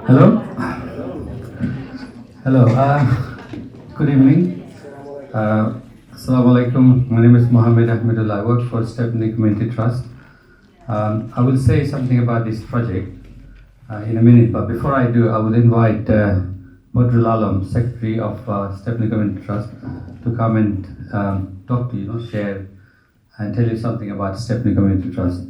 Hello. Hello. Good evening. Assalamu alaikum. My name is Mohammed Ahmedullah. I work for Stepney Community Trust. I will say something about this project in a minute, but before I do, I would invite Badrul Alam, Secretary of Stepney Community Trust, to come and talk to you, share, and tell you something about Stepney Community Trust.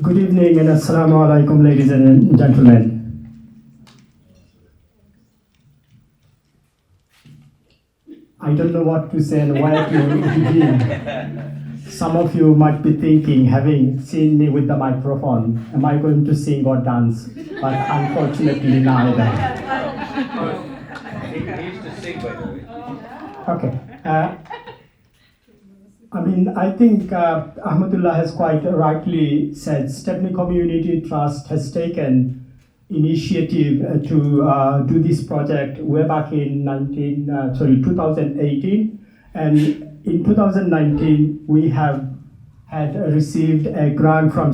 Good evening and Assalamu alaikum, ladies and gentlemen. I don't know what to say and where to begin. Some of you might be thinking, having seen me with the microphone, am I going to sing or dance? But unfortunately neither. He used to sing, by the way. Okay. I think Ahmadullah has quite rightly said Stepney Community Trust has taken initiative to do this project way back in 2018, and in 2019 we had received a grant from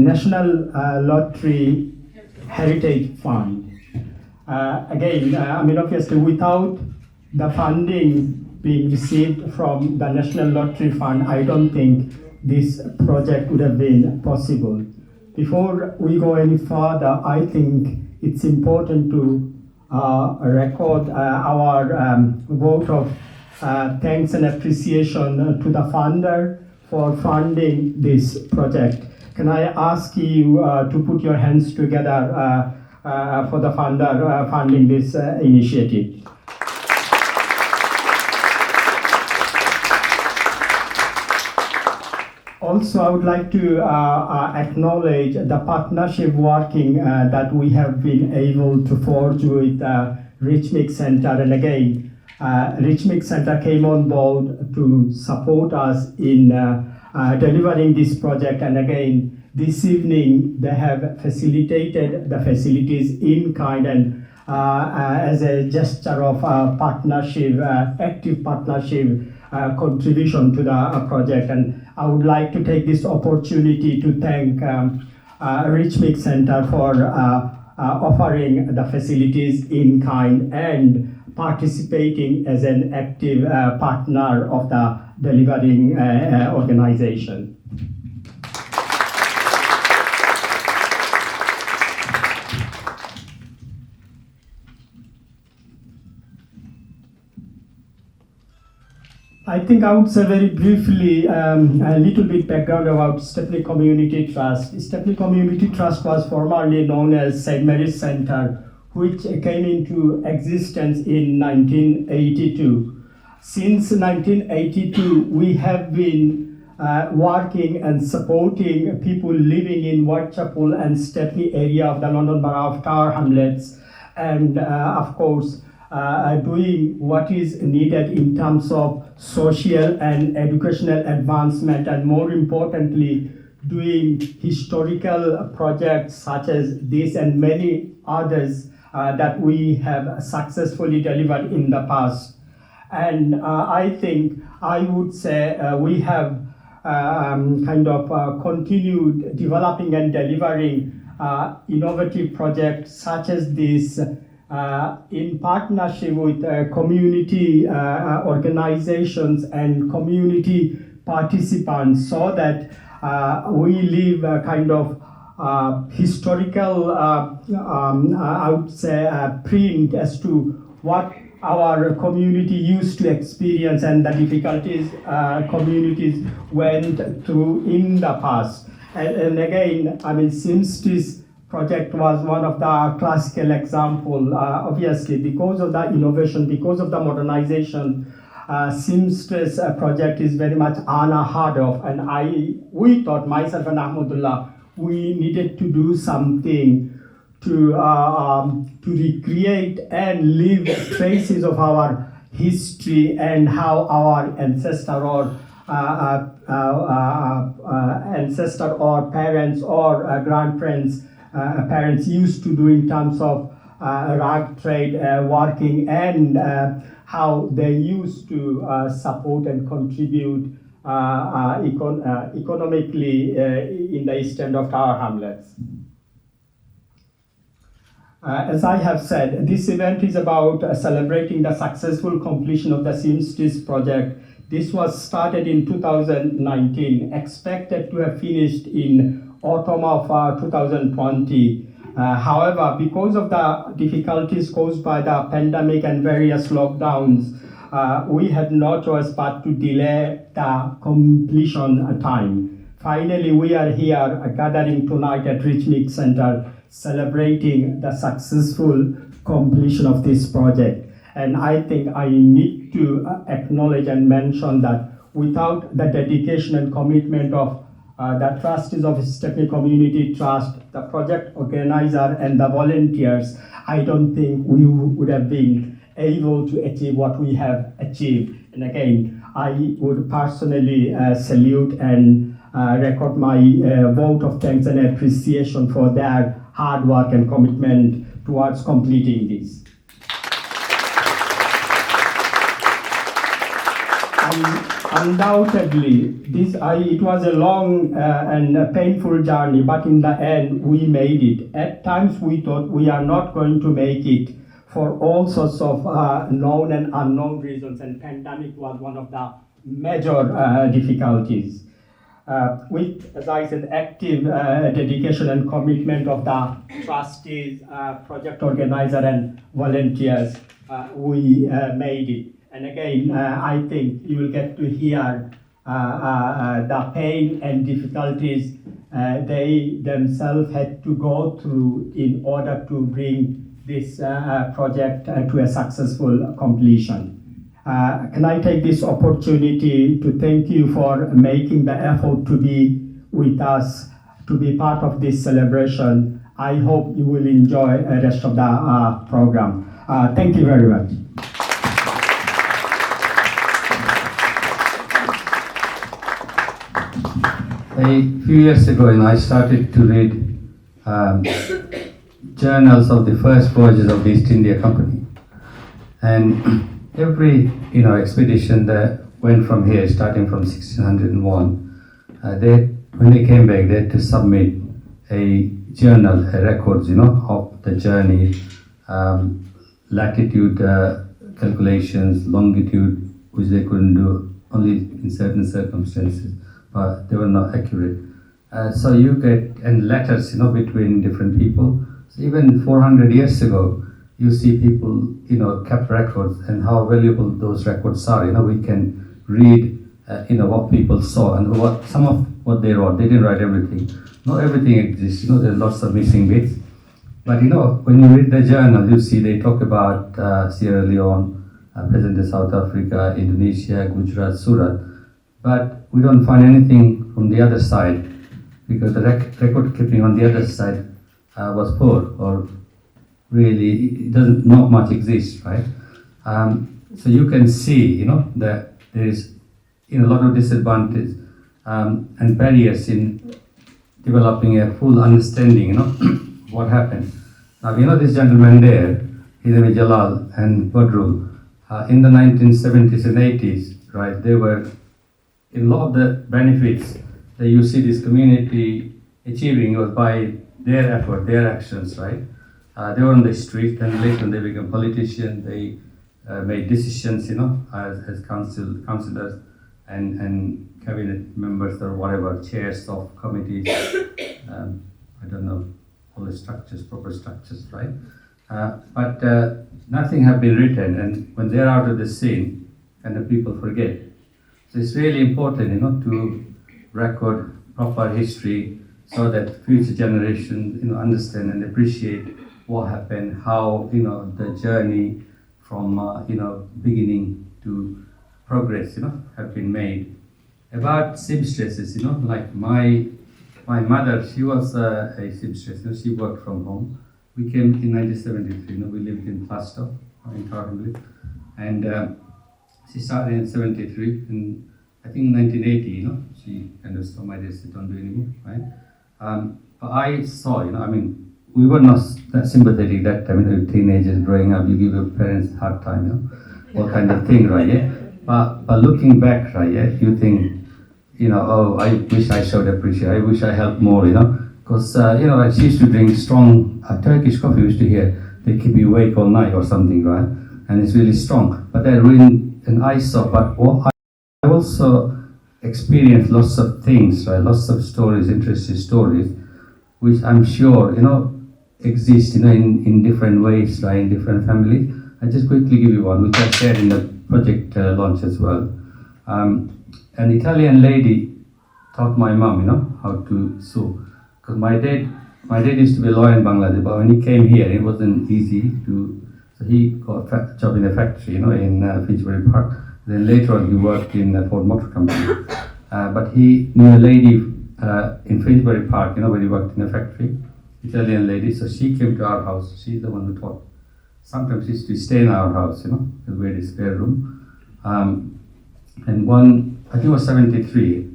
National Lottery Heritage Fund. Obviously without the funding being received from the National Lottery Fund, I don't think this project would have been possible. Before we go any further, I think it's important to record our vote of thanks and appreciation to the funder for funding this project. Can I ask you to put your hands together for the funder funding this initiative? Also, I would like to acknowledge the partnership working that we have been able to forge with Rich Mix Center. And again, Rich Mix Center came on board to support us in delivering this project. And again, this evening, they have facilitated the facilities in kind and as a gesture of partnership, active partnership contribution to the project. And I would like to take this opportunity to thank Rich Mix Center for offering the facilities in kind and participating as an active partner of the delivering organization. I think I would say very briefly a little bit background about Stepney Community Trust. Stepney Community Trust was formerly known as St. Mary's Center, which came into existence in 1982. Since 1982, we have been working and supporting people living in Whitechapel and Stepney area of the London Borough of Tower Hamlets, and of course, doing what is needed in terms of social and educational advancement, and more importantly, doing historical projects such as this and many others that we have successfully delivered in the past. And I think I would say we have continued developing and delivering innovative projects such as this in partnership with community organizations and community participants, so that we leave a kind of historical, I would say, print as to what our community used to experience and the difficulties communities went through in the past. And again, Seamstresses project was one of the classical example. Obviously, because of the innovation, because of the modernization, Seamstress project is very much unheard of. And we thought, myself and Ahmadullah, we needed to do something to recreate and leave traces of our history and how our ancestor or parents or grandparents parents used to do in terms of rag trade working, and how they used to support and contribute economically in the eastern of Tower Hamlets. As I have said, this event is about celebrating the successful completion of the Seamstresses project. This was started in 2019, expected to have finished in autumn of 2020. However, because of the difficulties caused by the pandemic and various lockdowns, we had no choice but to delay the completion time. Finally, we are here gathering tonight at Rich Mix Center, celebrating the successful completion of this project. And I think I need to acknowledge and mention that without the dedication and commitment of the trustees of Stepney Community Trust, the project organizer, and the volunteers, I don't think we would have been able to achieve what we have achieved. And again, I would personally salute and record my vote of thanks and appreciation for their hard work and commitment towards completing this. Undoubtedly, it was a long and a painful journey, but in the end, we made it. At times, we thought we are not going to make it for all sorts of known and unknown reasons, and pandemic was one of the major difficulties. With, as I said, active dedication and commitment of the trustees, project organizer, and volunteers, we made it. And again, I think you will get to hear the pain and difficulties they themselves had to go through in order to bring this project to a successful completion. Can I take this opportunity to thank you for making the effort to be with us, to be part of this celebration. I hope you will enjoy the rest of the program. Thank you very much. A few years ago, I started to read journals of the first voyages of the East India Company, and every expedition that went from here, starting from 1601, when they came back, they had to submit a journal, a records, of the journey, latitude calculations, longitude, which they couldn't do only in certain circumstances, but they were not accurate. So you get and letters, between different people. So even 400 years ago, you see people, kept records, and how valuable those records are. We can read, what people saw and some of what they wrote. They didn't write everything. Not everything exists. There's lots of missing bits. But when you read the journal, you see they talk about Sierra Leone, present-day South Africa, Indonesia, Gujarat, Surat. But we don't find anything from the other side, because the record keeping on the other side was poor, or really it doesn't, not much exists, right? So you can see, that there is a lot of disadvantage and barriers in developing a full understanding, what happened. Now, this gentleman there, his name is Jalal and Badrul, in the 1970s and 80s, right, they were, in a lot of the benefits that you see this community achieving was by their effort, their actions, right? They were on the street, and later they became politicians. They made decisions, as councillors and cabinet members or whatever, chairs of committees. I don't know all the structures, proper structures, right? But nothing have been written, and when they're out of the scene, and the people forget. So it's really important, to record proper history so that future generations, understand and appreciate what happened, how, the journey from, beginning to progress, have been made. About seamstresses, like my mother, she was a seamstress, she worked from home. We came in 1973, we lived in Plaistow, in Tarhamley, and she started in 73, and I think in 1980, she kind of saw my days, don't do anymore, right? But I saw, we were not that sympathetic that time, with teenagers growing up, you give your parents a hard time, all kind of thing, right? Yeah. But looking back, right? Yeah, you think, oh, I wish I showed appreciation. I wish I helped more, because I used to drink strong Turkish coffee. Used to hear they keep you awake all night or something, right? And it's really strong. But I read and I saw, but I also experienced lots of things, right? Lots of stories, interesting stories, which I'm sure, exist, in different ways, right? In different families. I just quickly give you one, which I shared in the project launch as well. An Italian lady taught my mom, how to sew. Because my dad used to be a lawyer in Bangladesh, but when he came here, it wasn't easy to. So he got a job in a factory, in Finsbury Park. Then later on, he worked in a Ford Motor Company. But he knew a lady in Finsbury Park, where he worked in a factory, Italian lady. So she came to our house. She's the one who taught. Sometimes she used to stay in our house, because we had a spare room. And one, I think it was 73,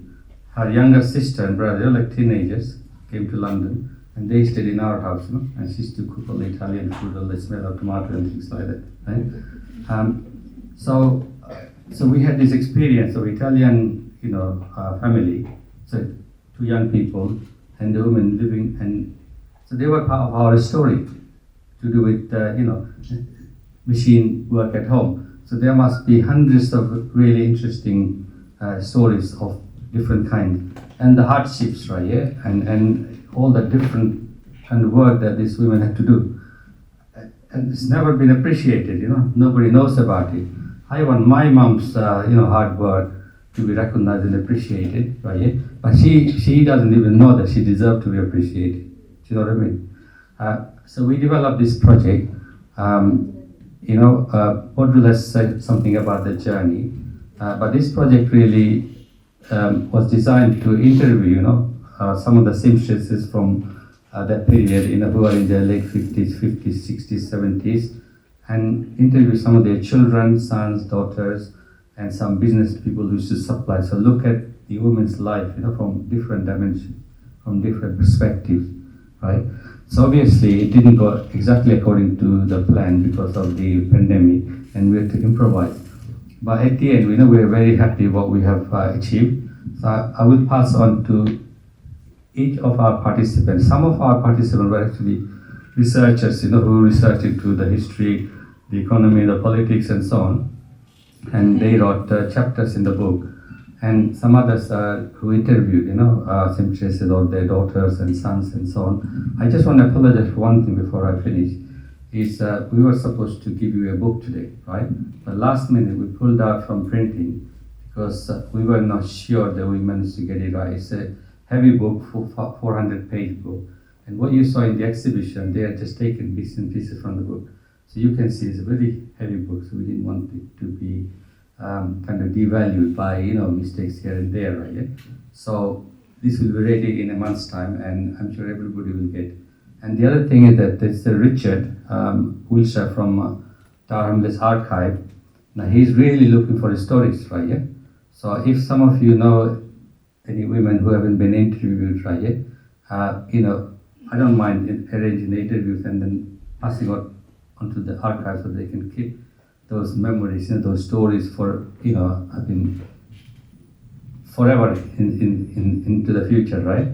her younger sister and brother, like teenagers, came to London, and they stayed in our house, and she used to cook all the Italian food, all the smell of tomato and things like that, right? So we had this experience of Italian, family, so two young people and the woman living, and so they were part of our story to do with, machine work at home. So there must be hundreds of really interesting stories of different kinds, and the hardships, right? Yeah, and all the different kind of work that these women had to do, and it's never been appreciated. Nobody knows about it. I want my mom's, hard work to be recognized and appreciated, right? Yeah? But she doesn't even know that she deserves to be appreciated. Do you know what I mean? So we developed this project. Audrey has said something about the journey, but this project really was designed to interview, some of the seamstresses from that period, who are in their late 50s, 60s, 70s, and interview some of their children, sons, daughters, and some business people who used to supply. So look at the woman's life, from different dimensions, from different perspectives, right? So obviously it didn't go exactly according to the plan because of the pandemic, and we had to improvise. But at the end, we are very happy what we have achieved. So I will pass on to each of our participants. Some of our participants were actually researchers, who researched into the history, the economy, the politics, and so on. And they wrote chapters in the book. And some others who interviewed, seamstresses or their daughters and sons and so on. I just want to apologize for one thing before I finish. Is we were supposed to give you a book today, right? But last minute we pulled out from printing because we were not sure that we managed to get it right. It's a heavy book, 400-page book. And what you saw in the exhibition, they had just taken bits and pieces from the book. So you can see it's a very heavy book, so we didn't want it to be kind of devalued by mistakes here and there, right? Yeah? So this will be ready in a month's time, and I'm sure everybody will get. And the other thing is that there's Richard Wilshire from Tower Hamlets Archive. Now he's really looking for stories, right? Yeah. So if some of you know any women who haven't been interviewed, right? Yeah, I don't mind arranging the interviews and then passing out onto the archive so they can keep those memories, those stories for, I think, forever into the future, right?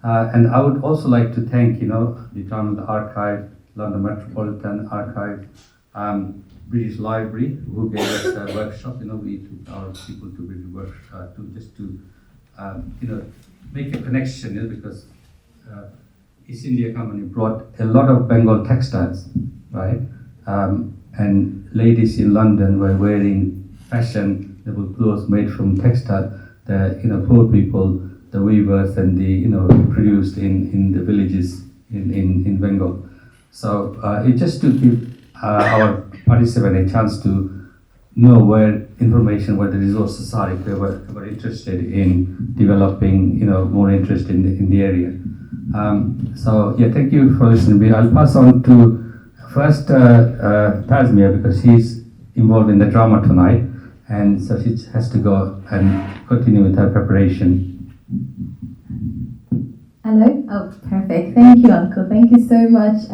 And I would also like to thank, the Town Archive, London Metropolitan Archive, British Library, who gave us a workshop. We took our people to British workshop to make a connection, because East India Company brought a lot of Bengal textiles, right? And ladies in London were wearing fashionable clothes made from textile. The poor people, the weavers, and the produced in the villages in Bengal. So it's just to give our participant a chance to know where the resources are if they were interested in developing more interest in the area. So yeah, thank you for listening. I'll pass on to first Tasmia, because she's involved in the drama tonight, and so she has to go and continue with her preparation. Hello. Oh, perfect. Thank you, Uncle. Thank you so much.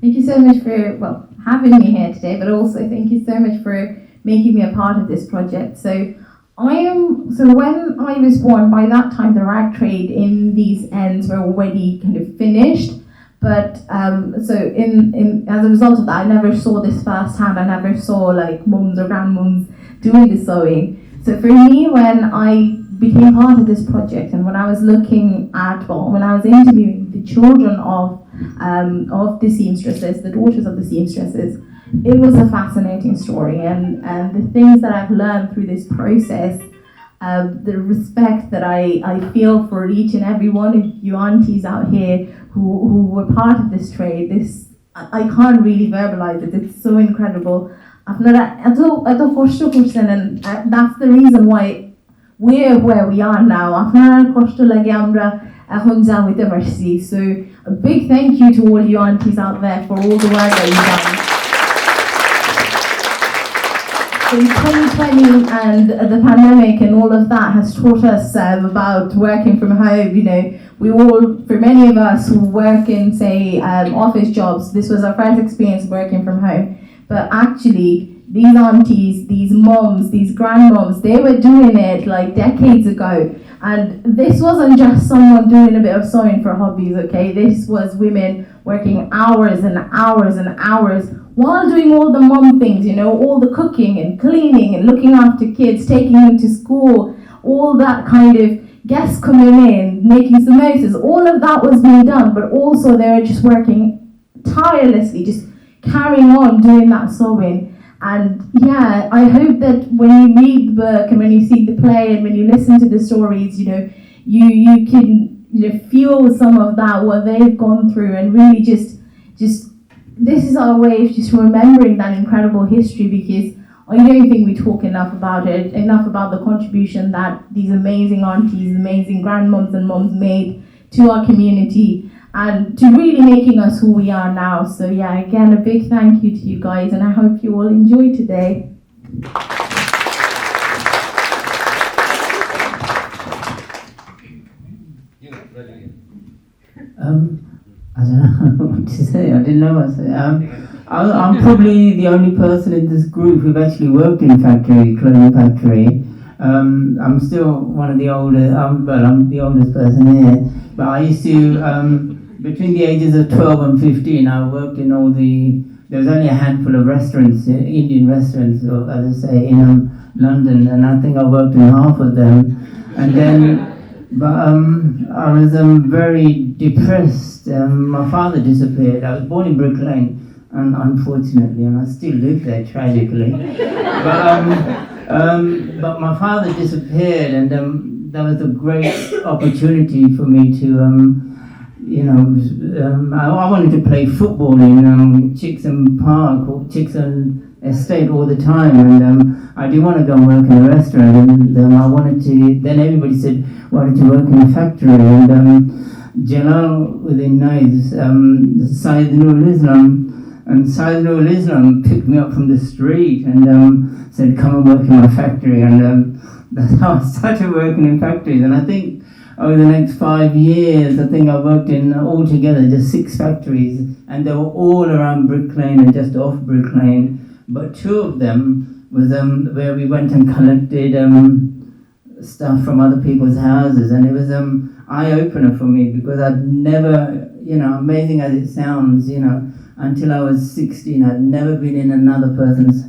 Thank you so much for having me here today, but also thank you so much for making me a part of this project. So when I was born, by that time the rag trade in these ends were already kind of finished. But in as a result of that, I never saw this firsthand. I never saw like mums or grandmums doing the sewing. So for me, when I became part of this project, and when I was looking at, when I was interviewing the children of the seamstresses, the daughters of the seamstresses, it was a fascinating story, and the things that I've learned through this process, the respect that I feel for each and every one of you aunties out here who were part of this trade, I can't really verbalize it. It's so incredible. And that's the reason why we're where we are now. So a big thank you to all you aunties out there for all the work that you've done. In 2020 and the pandemic and all of that has taught us about working from home. You know, for many of us who work in, say, office jobs, this was our first experience working from home. But actually, these aunties, these moms, these grandmoms, they were doing it like decades ago. And this wasn't just someone doing a bit of sewing for hobbies, okay? This was women working hours and hours and hours while doing all the mom things, you know, all the cooking and cleaning and looking after kids, taking them to school, all that kind of guests coming in, making samosas, all of that was being done, but also they were just working tirelessly, just carrying on doing that sewing. And yeah, I hope that when you read the book and when you see the play and when you listen to the stories, you know, you can feel some of that, what they've gone through, and really just this is our way of just remembering that incredible history, because I don't think we talk enough about the contribution that these amazing aunties, amazing grandmoms and moms made to our community and to really making us who we are now. So yeah, again, a big thank you to you guys, and I hope you all enjoy today. I don't know what to say. I didn't know what to say. I'm probably the only person in this group who've actually worked in clothing factory. I'm still one of the older, I'm the oldest person here. But I used to, between the ages of 12 and 15, I worked in there was only a handful of restaurants, Indian restaurants, as I say, in London, and I think I worked in half of them. And then, I was very depressed. My father disappeared. I was born in Brick Lane, and unfortunately, and I still live there tragically. But my father disappeared, and that was a great opportunity for me to, I wanted to play football in Chickson Park or Chickson Estate all the time, and I didn't want to go and work in a restaurant, and I wanted to. Then everybody said, "Why don't you work in a factory?" And Jalal within knows Syed Nurul Islam, and Syed Nurul Islam picked me up from the street and said, "Come and work in my factory," and that's how I started working in factories. And I think over the next 5 years, I think I worked in altogether just 6 factories, and they were all around Brick Lane and just off Brick Lane. But 2 of them was where we went and collected stuff from other people's houses, and it was eye-opener for me, because I'd never, amazing as it sounds, until I was 16, I'd never been in another person's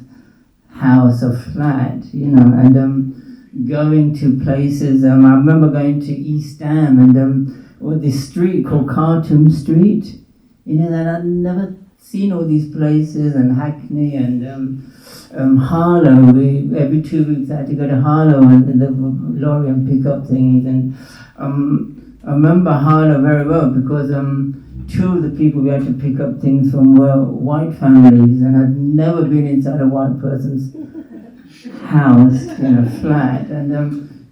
house or flat, and going to places. I remember going to East Ham and this street called Khartoum Street, and I'd never seen all these places, and Hackney and Harlow. Every 2 weeks I had to go to Harlow and the lorry and pick up things, and I remember Harlow very well because 2 of the people we had to pick up things from were white families, and I'd never been inside a white person's house, flat, and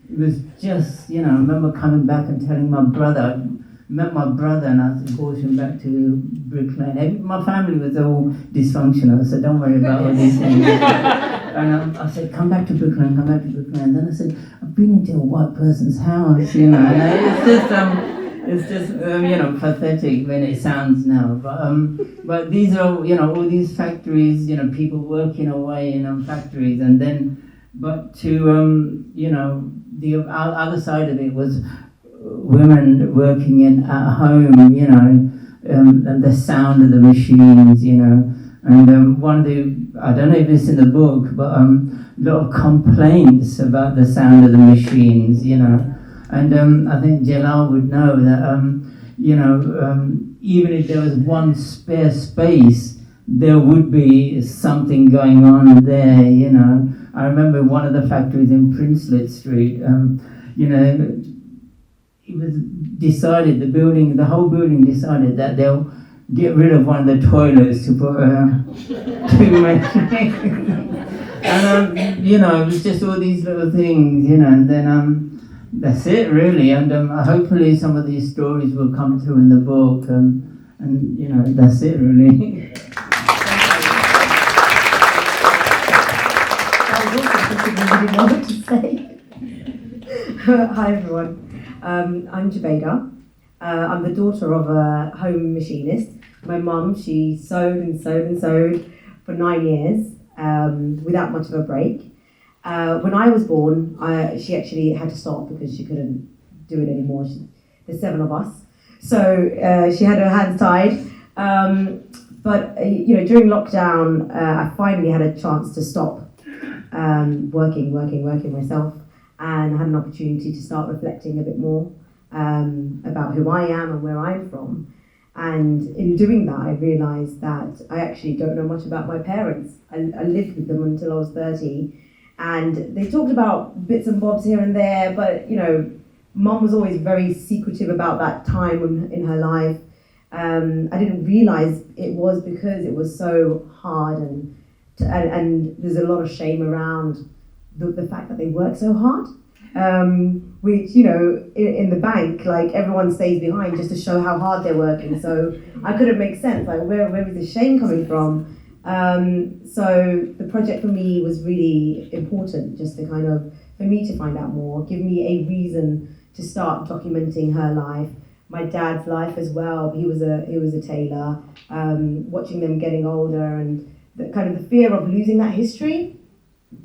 it was just, I remember coming back and telling my brother. Met my brother, and I brought him back to Brick Lane. My family was all dysfunctional, so don't worry about all these things. And I said, come back to Brick Lane, come back to Brick Lane. Then I said, I've been into a white person's house, and it's just, It's just pathetic when it sounds now. But these are all these factories, people working away in factories, and then but to the other side of it was women working at home, and the sound of the machines, and one of the, I don't know if it's in the book, but a lot of complaints about the sound of the machines, and I think Jalal would know that, even if there was one spare space, there would be something going on there, I remember one of the factories in Princelet Street, it was decided, the whole building decided that they'll get rid of one of the toilets to put two machines. And it was just all these little things, and then that's it really. And hopefully some of these stories will come through in the book, and that's it really. Hi everyone, I'm Jabeda. I'm the daughter of a home machinist. My mum, she sewed and sewed and sewed for 9 years without much of a break. When I was born, she actually had to stop because she couldn't do it anymore. There's 7 of us, so she had her hands tied. But during lockdown, I finally had a chance to stop working myself, and had an opportunity to start reflecting a bit more about who I am and where I'm from. And in doing that, I realised that I actually don't know much about my parents. I lived with them until I was 30, and they talked about bits and bobs here and there, but Mum was always very secretive about that time in her life. I didn't realise it was because it was so hard, and there's a lot of shame around the fact that they work so hard, which in the bank, like, everyone stays behind just to show how hard they're working. So I couldn't make sense, like, where is the shame coming from? So the project for me was really important, just to for me to find out more, give me a reason to start documenting her life, my dad's life as well. He was a tailor, watching them getting older, and the fear of losing that history.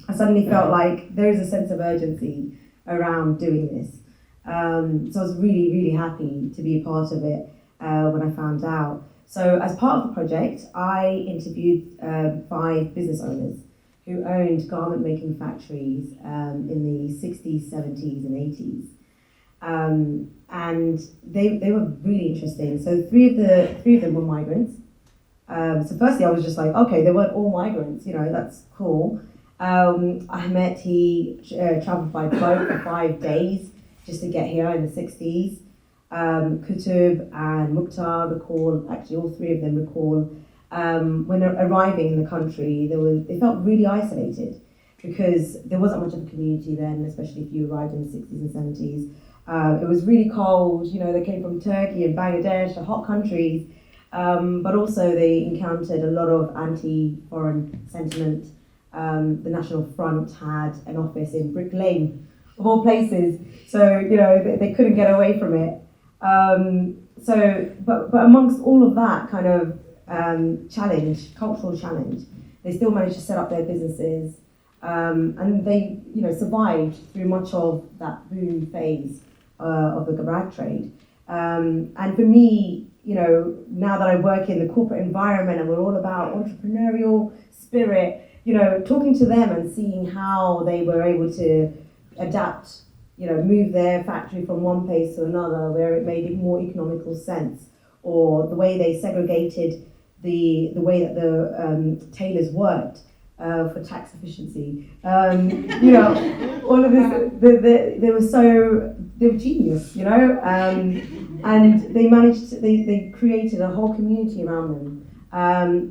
I suddenly felt like there is a sense of urgency around doing this. So I was really, really happy to be a part of it when I found out. So as part of the project, I interviewed 5 business owners who owned garment making factories in the 60s, 70s and 80s. And they were really interesting. So three of them were migrants. So firstly, I was just like, okay, they weren't all migrants, that's cool. Ahmed, he travelled by boat for 5 days just to get here in the 60s. Kutub and Mukhtar recall, actually all 3 of them recall, when arriving in the country, they felt really isolated because there wasn't much of a community then, especially if you arrived in the 60s and 70s. It was really cold, they came from Turkey and Bangladesh, the hot countries, but also they encountered a lot of anti-foreign sentiment. The National Front had an office in Brick Lane, of all places, so they couldn't get away from it. But amongst all of that cultural challenge, they still managed to set up their businesses, and they survived through much of that boom phase of the rag trade. And for me, now that I work in the corporate environment and we're all about entrepreneurial spirit, talking to them and seeing how they were able to adapt, move their factory from one place to another where it made more economical sense, or the way they segregated the way that the tailors worked for tax efficiency. All of this, they were genius, and they created a whole community around them.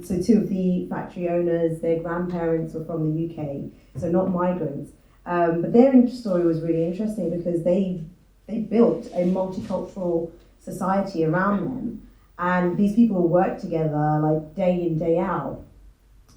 So 2 of the factory owners, their grandparents were from the UK, so not migrants. But their story was really interesting because they built a multicultural society around them, and these people worked together like day in, day out.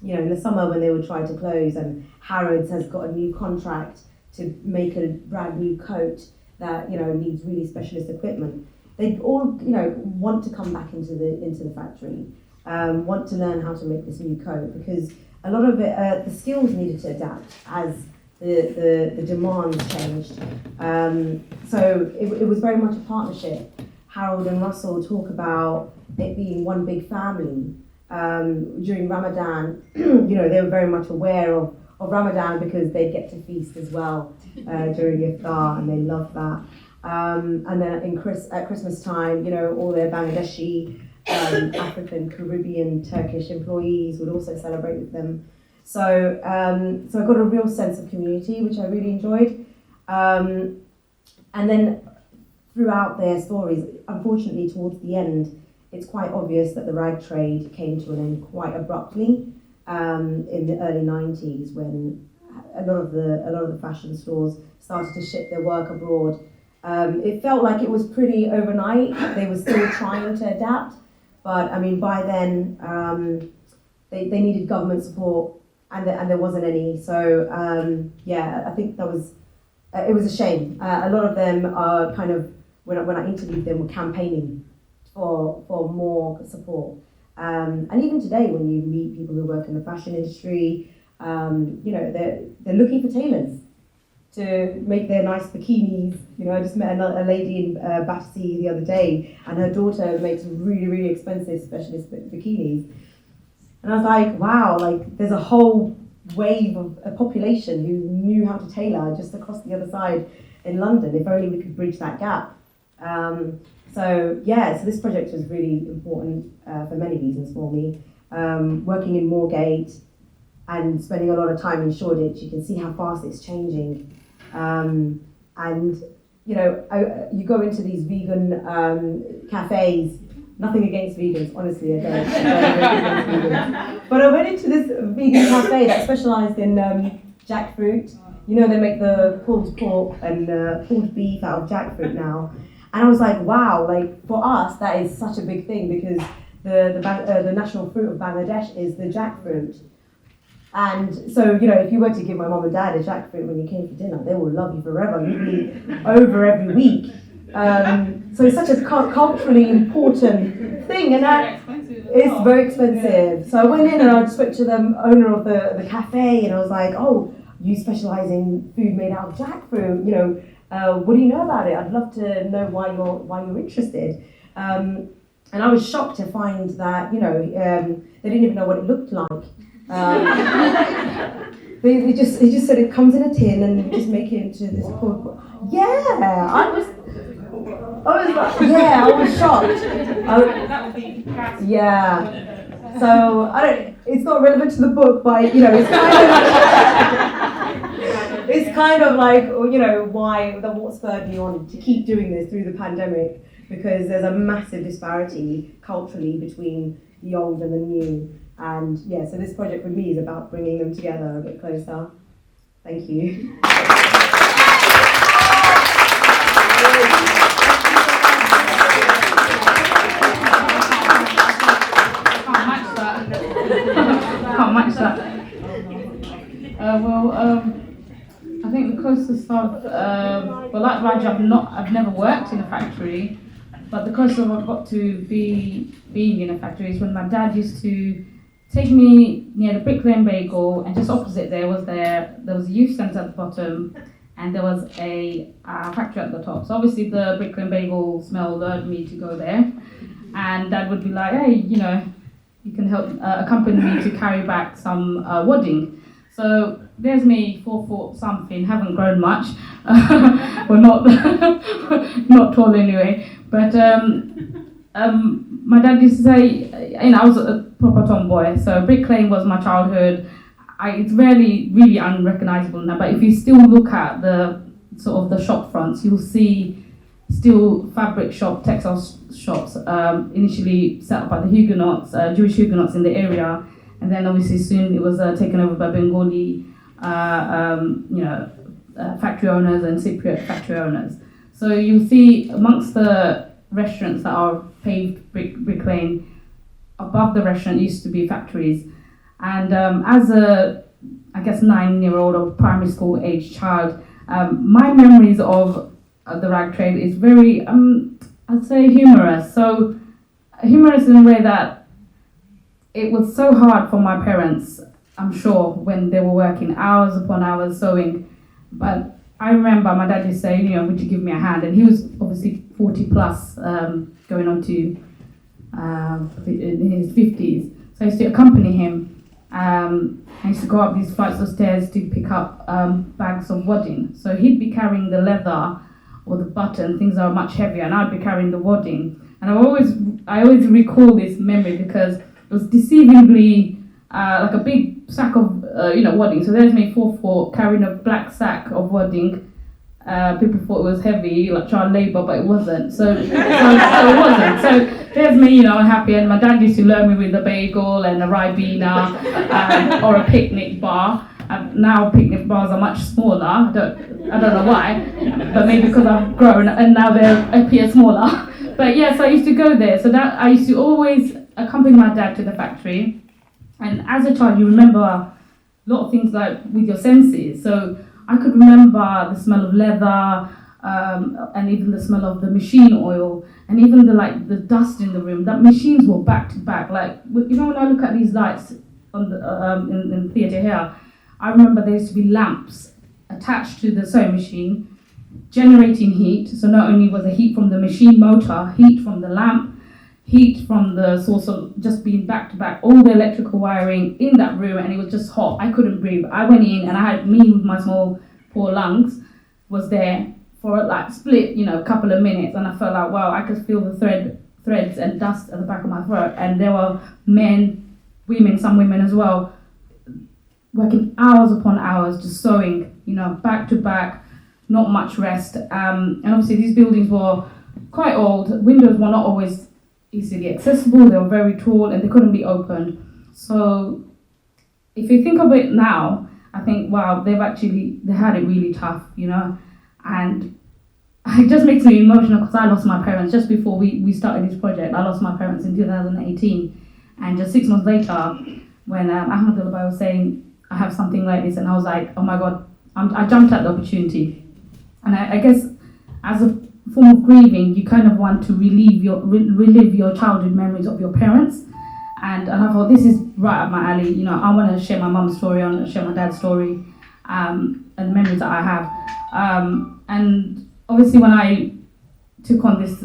In the summer when they would try to close, and Harrods has got a new contract to make a brand new coat that needs really specialist equipment. they all, you know, want to come back into the factory, want to learn how to make this new coat, because a lot of it, the skills needed to adapt as the demand changed. So it was very much a partnership. Harold and Russell talk about it being one big family. During Ramadan, you know, they were very much aware of Ramadan because they get to feast as well during Iftar, and they love that. And then at Christmas time, you know, all their Bangladeshi, African, Caribbean, Turkish employees would also celebrate with them. So I got a real sense of community, which I really enjoyed. And then throughout their stories, unfortunately, towards the end, it's quite obvious that the rag trade came to an end quite abruptly in the early 90s, when a lot of the fashion stores started to ship their work abroad. It felt like it was pretty overnight. They were still trying to adapt, but I mean, by then they needed government support, and there wasn't any. So yeah, I think that was it was a shame. A lot of them are kind of, when I interviewed them, were campaigning for more support. And even today, when you meet people who work in the fashion industry, you know, they're looking for tailors to make their nice bikinis. You know, I just met a lady in Battersea the other day, and her daughter makes really, really expensive specialist bikinis. And I was like, wow, like there's a whole wave of a population who knew how to tailor just across the other side in London. If only we could bridge that gap. So this project was really important for many reasons for me. Working in Moorgate and spending a lot of time in Shoreditch, you can see how fast it's changing. And you know, you go into these vegan cafes. Nothing against vegans, honestly, I don't. But I went into this vegan cafe that specialised in jackfruit. You know, they make the pulled pork and pulled beef out of jackfruit now. And I was like, wow, like for us, that is such a big thing, because the national fruit of Bangladesh is the jackfruit. And so, you know, if you were to give my mum and dad a jackfruit when you came for dinner, they will love you forever. You'd be over every week. So it's such a culturally important thing, and it's very expensive. So I went in and I spoke to the owner of the cafe, and I was like, oh, you specialise in food made out of jackfruit, you know, what do you know about it? I'd love to know why you're interested. And I was shocked to find that, you know, they didn't even know what it looked like. They just said it comes in a tin and you just make it into this pork. Yeah, I was shocked. Yeah. So it's not relevant to the book, but you know, it's kind of like, you know, what spurred me on to keep doing this through the pandemic, because there's a massive disparity culturally between the old and the new. And yeah, so this project with me is about bringing them together a bit closer. Thank you. Can't match that. I think the closest I've, like Raj, I've never worked in a factory, but the closest I've got to being in a factory is when my dad used to take me near the Brick Lane Bagel, and just opposite there was a youth centre at the bottom, and there was a factory at the top. So obviously the Brick Lane Bagel smell lured me to go there, and Dad would be like, hey, you know, you can help accompany me to carry back some wadding. So there's me, 4 foot something, haven't grown much. Well, not tall anyway. But my dad used to say, you know, I was a proper tomboy, so Brick Lane was my childhood. It's really unrecognisable now, but if you still look at the sort of the shop fronts, you'll see still fabric shop, textile shops, initially set up by the Huguenots, Jewish Huguenots in the area, and then obviously soon it was taken over by Bengali, factory owners and Cypriot factory owners. So you'll see amongst the restaurants that are paved brick lane, above the restaurant used to be factories. And as a, I guess, 9-year-old or primary school age child, my memories of the rag trade is very, I I'd say humorous. So humorous in a way that it was so hard for my parents, I'm sure, when they were working hours upon hours sewing. But I remember my dad used to say, would you give me a hand? And he was obviously 40 plus, going on to in his 50s. So I used to accompany him. I used to go up these flights of stairs to pick up bags of wadding. So he'd be carrying the leather or the button, things that are much heavier, and I'd be carrying the wadding. And I always recall this memory because it was deceivingly like a big sack of wadding. So there's me 4'4" carrying a black sack of wadding. People thought it was heavy, like child labour, but it wasn't. So it wasn't. So there's me, happy. And my dad used to lure me with a bagel and a Ribena or a picnic bar. And now picnic bars are much smaller. I don't know why, but maybe because I've grown and now they appear smaller. But yeah, so I used to go there. So that I used to always accompany my dad to the factory. And as a child, you remember a lot of things like with your senses. So I could remember the smell of leather, and even the smell of the machine oil, and even the dust in the room. That machines were back to back. Like when I look at these lights on the in theatre here, I remember there used to be lamps attached to the sewing machine, generating heat. So not only was the heat from the machine motor, heat from the lamp, heat from the source of just being back to back, all the electrical wiring in that room, and it was just hot. I couldn't breathe. I went in and I had me with my small poor lungs was there for split, a couple of minutes, and I felt like, wow, I could feel the threads and dust at the back of my throat. And there were men, women, some women as well, working hours upon hours just sewing, back to back, not much rest. And obviously these buildings were quite old. Windows were not always easily accessible. They were very tall and they couldn't be opened. So if you think of it now, I think, wow, they had it really tough, and it just makes me emotional because I lost my parents just before we started this project. I lost my parents in 2018, and just 6 months later, when Ahmed Al-Bay was saying, I have something like this, and I was like, oh my God, I jumped at the opportunity. And I guess as a form of grieving, you kind of want to relive your childhood memories of your parents. And I thought, this is right up my alley. I want to share my mum's story, I want to share my dad's story, and the memories that I have. And obviously when I took on this,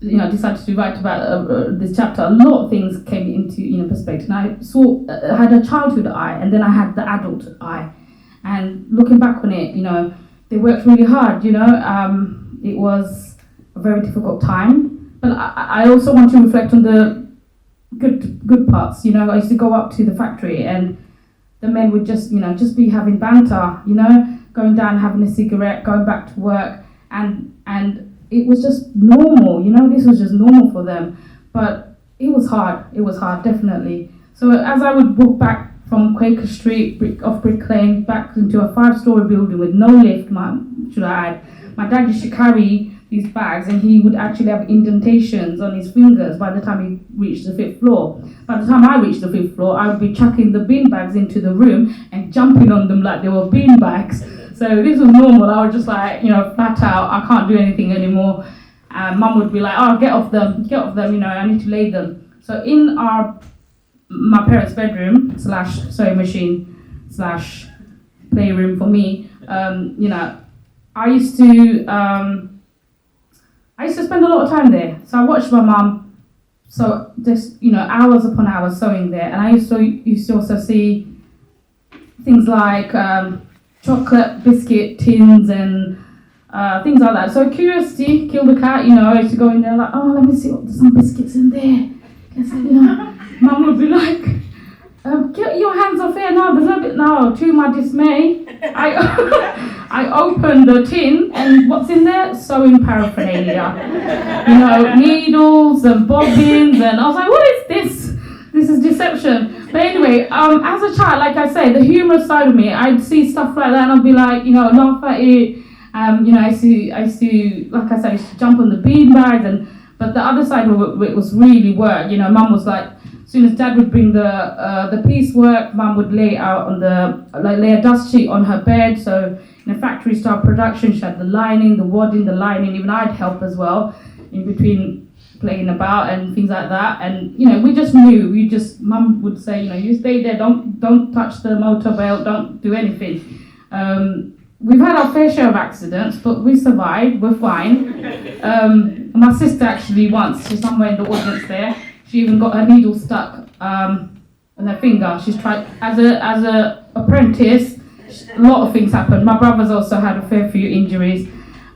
decided to write about this chapter, a lot of things came into perspective. And I had a childhood eye, and then I had the adult eye. And looking back on it, they worked really hard. It was a very difficult time. But I also want to reflect on the good parts. I used to go up to the factory and the men would just be having banter, going down, having a cigarette, going back to work, and it was just normal, this was just normal for them. But it was hard, definitely. So as I would walk back from Quaker Street, off Brick Lane, back into a 5-story building with no lift, should I add, my dad used to carry these bags, and he would actually have indentations on his fingers by the time he reached the 5th floor. By the time I reached the 5th floor, I would be chucking the bin bags into the room and jumping on them like they were bin bags. So this was normal. I was just like, flat out, I can't do anything anymore. Mum would be like, oh, get off them, I need to lay them. So in my parents' bedroom / sewing machine / playroom for me, I used to spend a lot of time there. So I watched my mum, so just hours upon hours sewing there, and I used to also see things like chocolate biscuit tins and things like that. So curiosity killed the cat. I used to go in there like, oh, let me see what there's some biscuits in there. Mum would be like, get your hands off here now. There's no bit now. To my dismay, I opened the tin, and what's in there? Sewing paraphernalia. Needles and bobbins, and I was like, what is this? This is deception. But anyway, as a child, like I say, the humorous side of me, I'd see stuff like that, and I'd be like, laugh at it. I used to, like I said, I used to jump on the bean bags, but the other side of it was really work. Mum was like, as soon as Dad would bring the piecework, Mum would lay out on lay a dust sheet on her bed. So in a factory style production. She had the lining, the wadding, the lining. Even I'd help as well in between playing about and things like that. And we just knew. Mum would say, you stay there. Don't touch the motor belt. Don't do anything. We've had our fair share of accidents, but we survived. We're fine. My sister actually once, she's somewhere in the audience there. She even got her needle stuck in her finger. She's tried as a apprentice. A lot of things happened. My brother's also had a fair few injuries.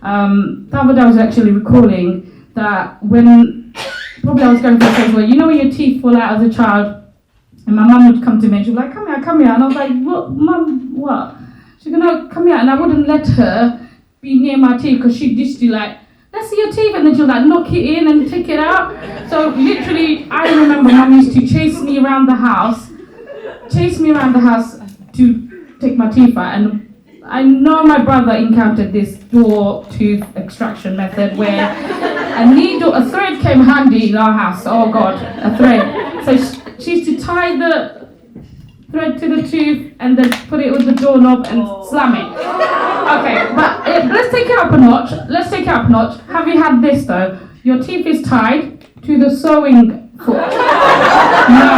The other day I was actually recalling that when probably I was going through a phase where when your teeth fall out as a child, and my mum would come to me and she'd be like, come here, and I was like, what, mum, what? She'd go, no, come here, and I wouldn't let her be near my teeth because she used to like, let's see your teeth, and then she'll like knock it in and take it out. So literally, I remember mum used to chase me around the house to take my teeth out. And I know my brother encountered this door tooth extraction method where a thread came handy in our house. Oh God, a thread. So she used to tie the thread to the tooth and then put it with the doorknob and slam it. Okay, but let's take it up a notch. Have you had this though? Your teeth is tied to the sewing foot. No,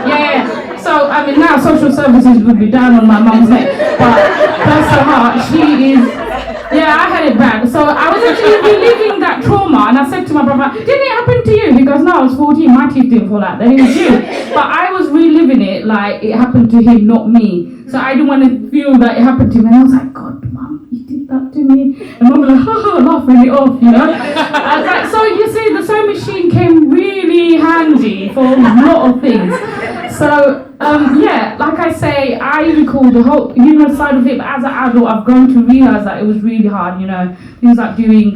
yeah. So, now social services would be down on my mum's neck, but bless her heart, I had it bad. So I was actually reliving that trauma, and I said to my brother, didn't it happen to you? He goes, no, I was 14, my teeth didn't fall out, then it was you. But I was reliving it like it happened to him, not me. So I didn't want to feel that it happened to me, and I was like, God, Mum, you did that to me? And Mum was like, laughing it off, I was like, so you see, the sewing machine came really handy for a lot of things. So, like I say, I recall the whole human side of it, but as an adult, I've grown to realise that it was really hard, things like doing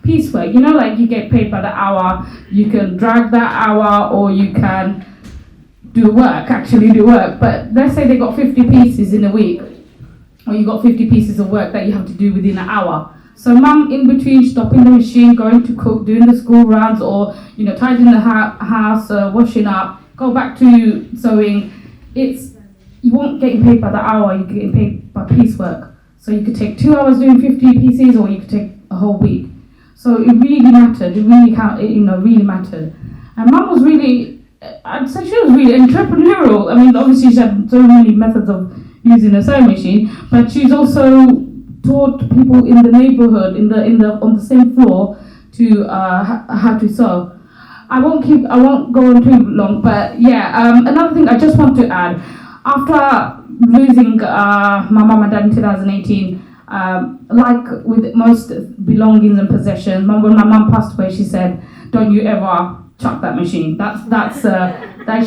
piecework, like you get paid by the hour, you can drag that hour, or you can actually do work, but let's say they got 50 pieces in a week, or you got 50 pieces of work that you have to do within an hour. So mum, in between stopping the machine, going to cook, doing the school runs, or, tidying the house, washing up, go back to sewing, you won't get paid by the hour, you're getting paid by piecework. So you could take 2 hours doing 50 pieces, or you could take a whole week. So it really mattered, really mattered. And mum was really, I'd say she was really entrepreneurial. Obviously she had so many methods of using a sewing machine, but she's also taught people in the neighborhood, on the same floor, to how to sew. I won't go on too long, but another thing I just want to add, after losing my mum and dad in 2018, like with most belongings and possessions, when my mum passed away, she said, don't you ever chuck that machine.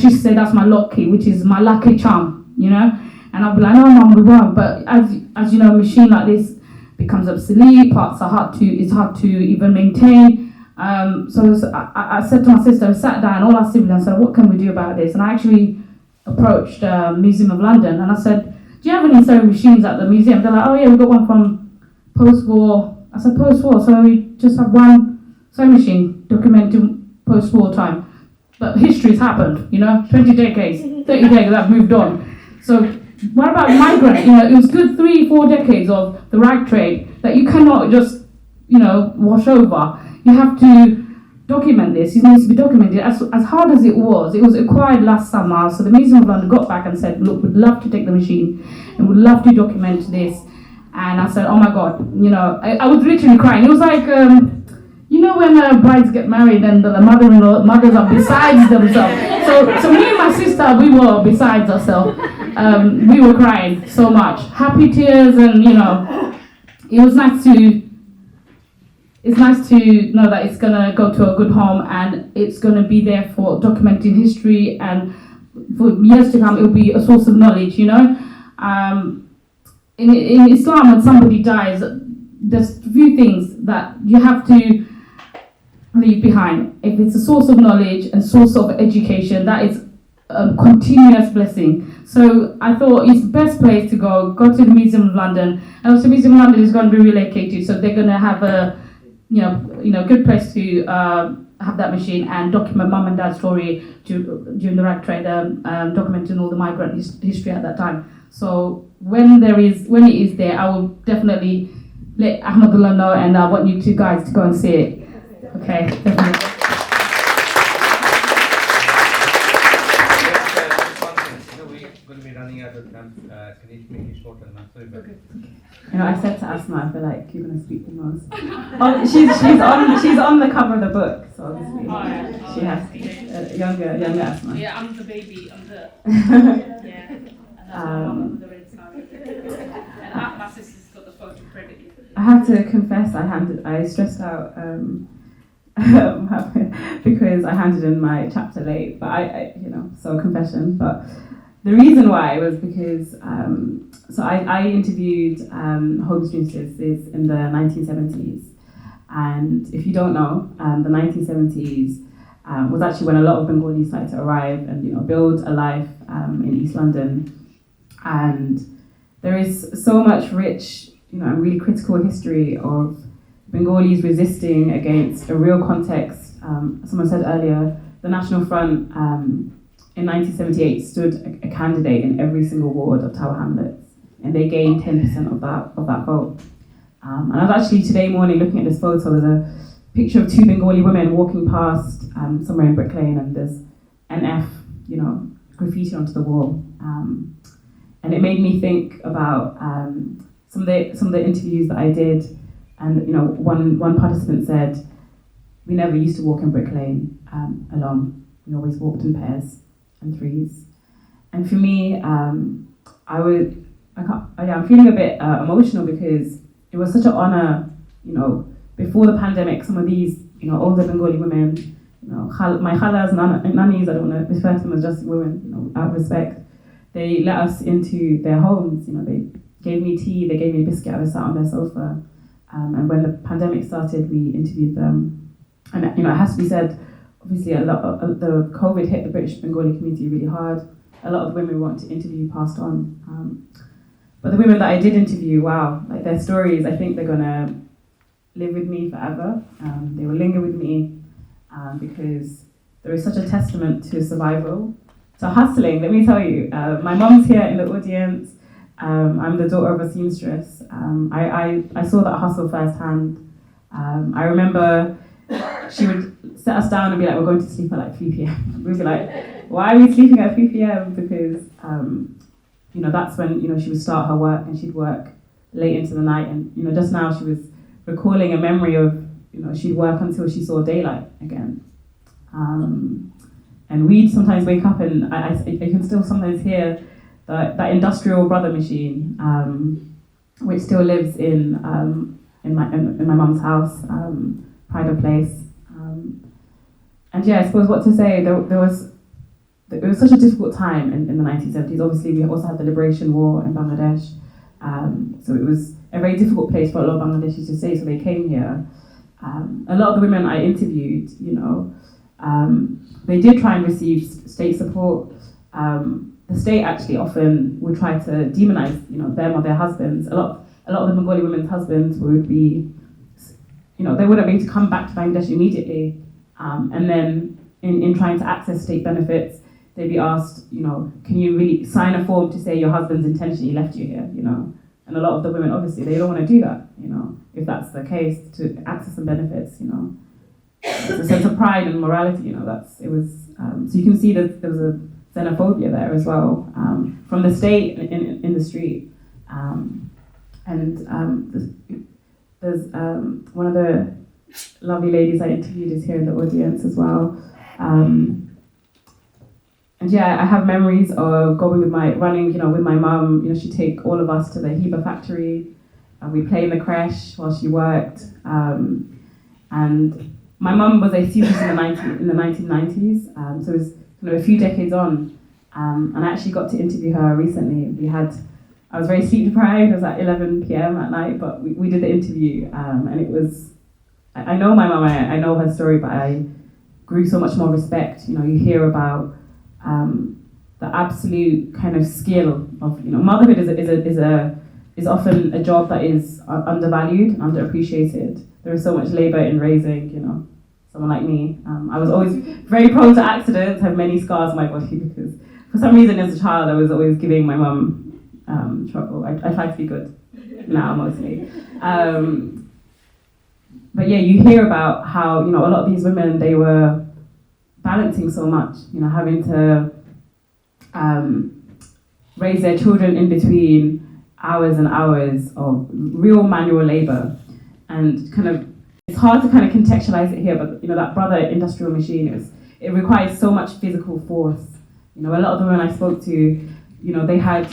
She said that's my lock key, which is my lucky charm, and I'll be like, no mum, we won't. But as you know, a machine like this becomes obsolete, parts are it's hard to even maintain. So I said to my sister, we sat down, all our siblings said, what can we do about this? And I actually approached Museum of London, and I said, do you have any sewing machines at the museum? They're like, oh yeah, we got one from post-war. I said, post-war, so we just have one sewing machine documenting post-war time. But history's happened, 20 decades, 30 decades, I've moved on. So what about migrant? It was good 3-4 decades of the rag trade that you cannot just, wash over. You have to document this. It needs to be documented. As hard as it was acquired last summer. So the Museum of London got back and said, look, we'd love to take the machine and we'd love to document this. And I said, oh my God, I was literally crying. It was like, when brides get married and the mothers are besides themselves. So me and my sister, we were besides ourselves. We were crying so much. Happy tears, and it was nice to know that it's gonna go to a good home and it's gonna be there for documenting history, and for years to come it will be a source of knowledge. In Islam, when somebody dies, there's a few things that you have to leave behind. If it's a source of knowledge and source of education, that is a continuous blessing. So I thought it's the best place to go to the Museum of London. And also Museum of London is going to be relocated, so they're going to have a good place to have that machine and document mum and dad's story during the rag trade, documenting all the migrant history at that time. So when it is there, I will definitely let Ahmadullah know, and I want you two guys to go and see it. Okay, definitely. We're going to be running out of time. Can you make it shorter? Sorry, but You know, I said to Asma, I feel like you're gonna speak the most. Oh, she's on the cover of the book, so obviously she has younger Asma. Yeah, I'm the baby. I'm the yeah. And that's my mum with the red scarf. And my sister's got the photo credit. I have to confess, I stressed out because I handed in my chapter late. But I so confession. But the reason why was because so I interviewed home seamstresses in the 1970s, and if you don't know, the 1970s was actually when a lot of Bengalis started to arrive and build a life in East London, and there is so much rich and really critical history of Bengalis resisting against a real context. Someone said earlier, the National Front in 1978 stood a candidate in every single ward of Tower Hamlets, and they gained 10% of that vote. And I was actually today morning looking at this photo. There's a picture of two Bengali women walking past somewhere in Brick Lane, and there's NF, graffiti onto the wall. And it made me think about some of the interviews that I did, and one participant said, "We never used to walk in Brick Lane alone. We always walked in pairs and threes." And for me, I'm feeling a bit emotional because it was such an honor. Before the pandemic, some of these older Bengali women, my khalas, nannies, I don't want to refer to them as just women, out of respect, they let us into their homes. They gave me tea, they gave me a biscuit. I was sat on their sofa, and when the pandemic started, we interviewed them. And it has to be said, obviously, a lot of the COVID hit the British Bengali community really hard. A lot of the women we want to interview passed on, but the women that I did interview, wow, like their stories, I think they're gonna live with me forever. They will linger with me because there is such a testament to survival, to hustling. Let me tell you, my mom's here in the audience. I'm the daughter of a seamstress. I saw that hustle firsthand. I remember she would set us down and be like, "We're going to sleep at like 3 p.m. We'd be like, "Why are we sleeping at 3 p.m.? Because that's when she would start her work, and she'd work late into the night. And just now she was recalling a memory of she'd work until she saw daylight again. And we'd sometimes wake up, and I can still sometimes hear that industrial brother machine, which still lives in my mum's house, Pride of Place. And yeah, I suppose what to say, it was such a difficult time in the 1970s. Obviously, we also had the Liberation War in Bangladesh. So it was a very difficult place for a lot of Bangladeshis to stay, so they came here. A lot of the women I interviewed, they did try and receive state support. The state actually often would try to demonize, them or their husbands. A lot of the Bengali women's husbands would be, they wouldn't be able to come back to Bangladesh immediately. And then in trying to access state benefits, they'd be asked, can you really sign a form to say your husband's intentionally left you here, And a lot of the women, obviously, they don't want to do that, if that's the case, to access some benefits, It's a sense of pride and morality, so you can see that there was a xenophobia there as well, from the state in the street. There's one of the lovely ladies I interviewed is here in the audience as well. And yeah, I have memories of running, with my mum. She'd take all of us to the Heba factory, and we'd play in the creche while she worked. And my mum was a seamstress in the 1990s, so it was a few decades on. And I actually got to interview her recently. I was very sleep deprived. It was at 11 p.m. at night, but we did the interview, and it was. I know my mum. I know her story, but I grew so much more respect. You hear about the absolute kind of skill of motherhood is often a job that is undervalued and underappreciated. There is so much labour in raising someone like me. I was always very prone to accidents, have many scars on my body because for some reason as a child I was always giving my mum struggle. I try to be good now mostly. But yeah, you hear about how, you know, a lot of these women, they were balancing so much, you know, having to raise their children in between hours and hours of real manual labor. And kind of, it's hard to kind of contextualize it here, but you know, that brother industrial machine, it requires so much physical force. You know, a lot of the women I spoke to, you know, they had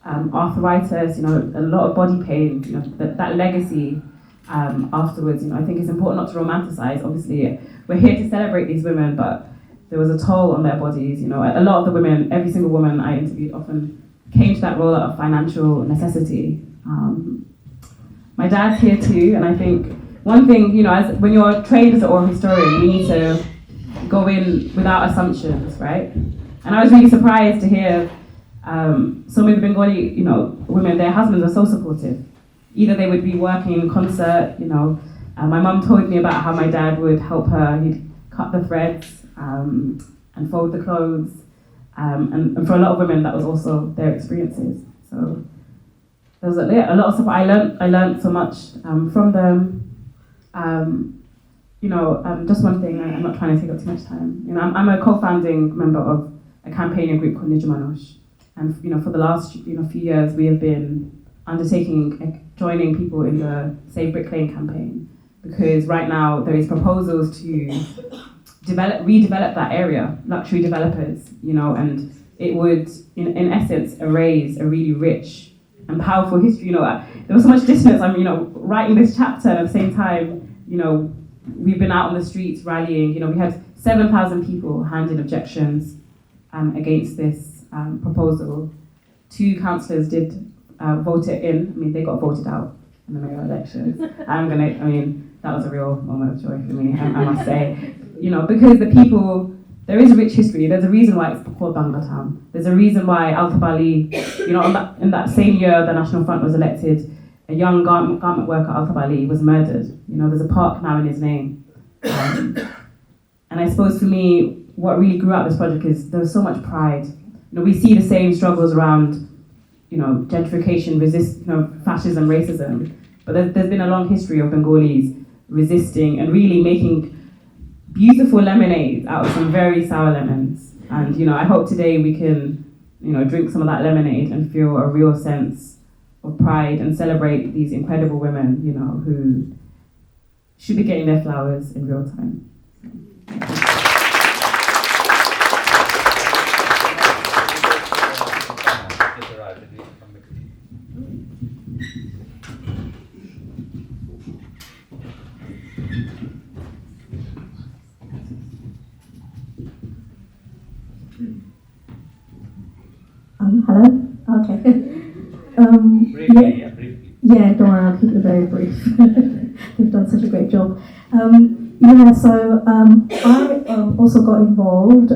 arthritis, you know, a lot of body pain, you know, that legacy afterwards, you know, I think it's important not to romanticize. Obviously, we're here to celebrate these women, but there was a toll on their bodies, you know. A lot of the women, every single woman I interviewed often came to that role out of financial necessity. My dad's here too, and I think one thing, you know, when you're trained as an oral historian, you need to go in without assumptions, right? And I was really surprised to hear some of the Bengali, you know, women, their husbands are so supportive. Either they would be working in concert, you know. My mum told me about how my dad would help her. He'd cut the threads and fold the clothes. And for a lot of women, that was also their experiences. So there was a lot of support. I learned so much from them. You know, just one thing. I'm not trying to take up too much time. You know, I'm a co-founding member of a campaigning group called Nijmanush, and you know, for the last few years, we have been joining people in the Save Brick Lane campaign, because right now there is proposals to redevelop that area, luxury developers, you know, and it would, in essence, erase a really rich and powerful history. You know, there was so much dissonance. I'm, you know, writing this chapter, and at the same time, you know, we've been out on the streets rallying. You know, we had 7,000 people hand in objections against this proposal. 2 councillors did vote it in. I mean, they got voted out in the mayoral elections. That was a real moment of joy for me, I must say. You know, because the people, there is a rich history. There's a reason why it's called Bangla Town. There's a reason why Al-Tabali, you know, in that same year the National Front was elected, a young garment worker, Al-Tabali, was murdered. You know, there's a park now in his name. And I suppose for me, what really grew out of this project is there was so much pride. You know, we see the same struggles around, you know, gentrification, fascism, racism. But there's been a long history of Bengalis resisting and really making beautiful lemonade out of some very sour lemons. And, you know, I hope today we can, you know, drink some of that lemonade and feel a real sense of pride and celebrate these incredible women, you know, who should be getting their flowers in real time. Hello? Okay. Briefly. Yeah, don't worry, I'll keep it very brief. They've done such a great job. I also got involved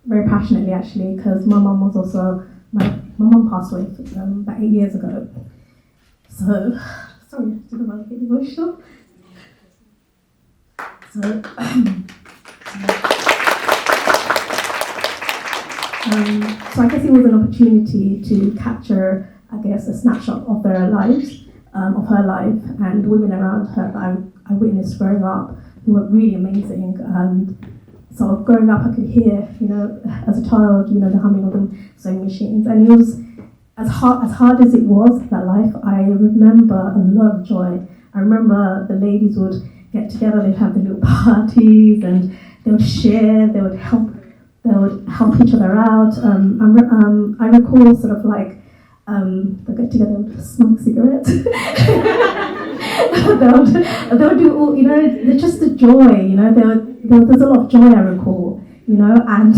very passionately, actually, because my mum was also, my mum passed away about 8 years ago. So, sorry, I didn't want to get emotional. So I guess it was an opportunity to capture, I guess, a snapshot of their lives, of her life, and women around her that I witnessed growing up who were really amazing. And so growing up, I could hear, you know, as a child, you know, the humming of the sewing machines, and it was as hard as it was, that life. I remember a lot of joy. I remember the ladies would get together, they'd have their little parties, and they would share, they would help each other out. I recall sort of like they'll get together and smoke cigarettes. they'll do all, you know, just the joy, you know. There's a lot of joy I recall, you know, and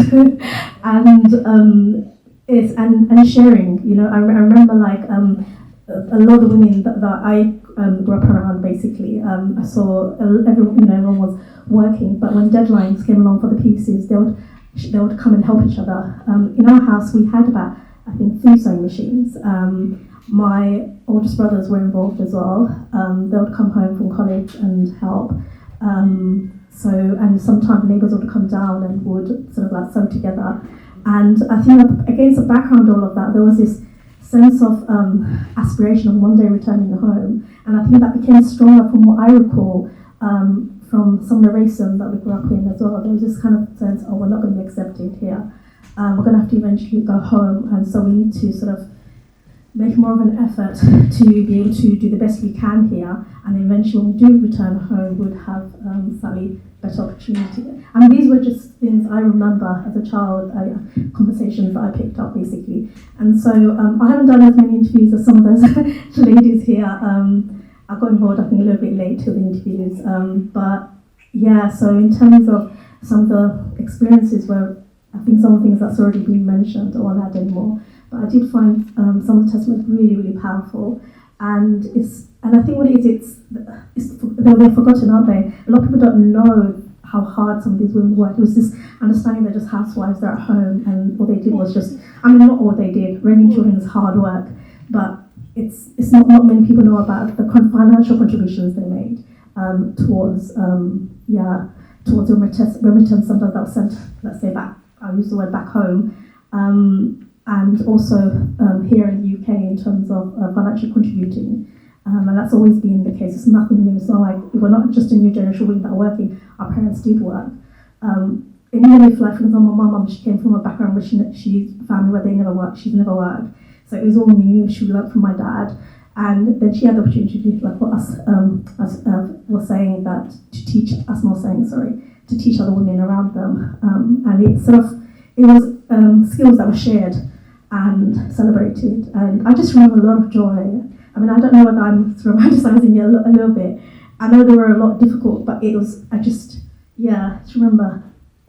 sharing, you know. I remember like a lot of women that I grew up around. Basically, I saw everyone was working, but when deadlines came along for the pieces, they would come and help each other. In our house, we had about, I think, 3 sewing machines. My oldest brothers were involved as well. They would come home from college and help. And sometimes neighbours would come down and would sort of like sew together. And I think against the background of all of that, there was this sense of aspiration of one day returning home. And I think that became stronger from what I recall from some of the racism that we grew up in as well. There was this kind of sense, oh, we're not going to be accepted here. We're going to have to eventually go home, and so we need to sort of make more of an effort to be able to do the best we can here, and eventually when we do return home, we'd have slightly better opportunity. And these were just things I remember as a child, conversations that I picked up basically. And so I haven't done as many interviews as some of those ladies here. I got involved, I think, a little bit late to the interviews. But yeah, so in terms of some of the experiences where I think some of the things that's already been mentioned, I won't add anymore. But I did find some of the testimonies really, really powerful. And I think what it is, they're forgotten, aren't they? A lot of people don't know how hard some of these women work. It was this understanding they're just housewives, they're at home, and what they did was just, I mean, not all they did. Raising children is hard work, but it's not many people know about the financial contributions they made towards towards remittance sometimes that was sent, let's say back, I'll use the word back home, and also here in the UK in terms of financially contributing. And that's always been the case. It's nothing new. It's not like we're not just a new generation women that are working. Our parents did work. And even if, like, for example, my mum, she came from a background where she's a family where they never worked. She's never worked. So it was all new. She learned from my dad. And then she had the opportunity to, like what us was saying, that to teach, Asma was saying, to teach other women around them. And it was skills that were shared and celebrated. And I just remember a lot of joy. I mean, I don't know whether I'm romanticizing it a little bit. I know they were a lot difficult, but it was, I just remember.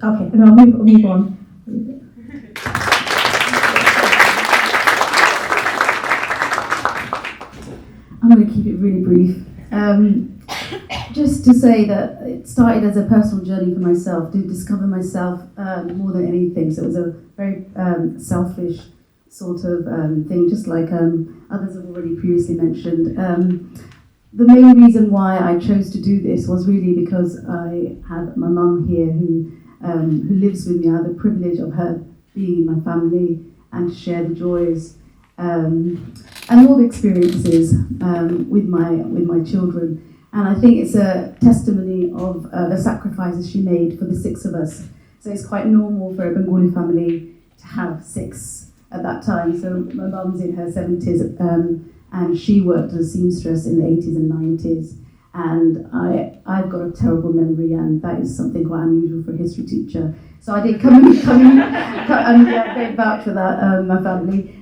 Okay, no, I'll move on. I'm going to keep it really brief. Just to say that it started as a personal journey for myself, to discover myself more than anything. So it was a very selfish sort of thing, just like others have already previously mentioned. The main reason why I chose to do this was really because I had my mum here who lives with me. I had the privilege of her being in my family and to share the joys and all the experiences with my children. And I think it's a testimony of the sacrifices she made for the 6 of us. So it's quite normal for a Bengali family to have 6 at that time. So my mum's in her 70s and she worked as a seamstress in the 80s and 90s. And I've got a terrible memory, and that is something quite unusual for a history teacher. So I did come and they vouch for that, my family.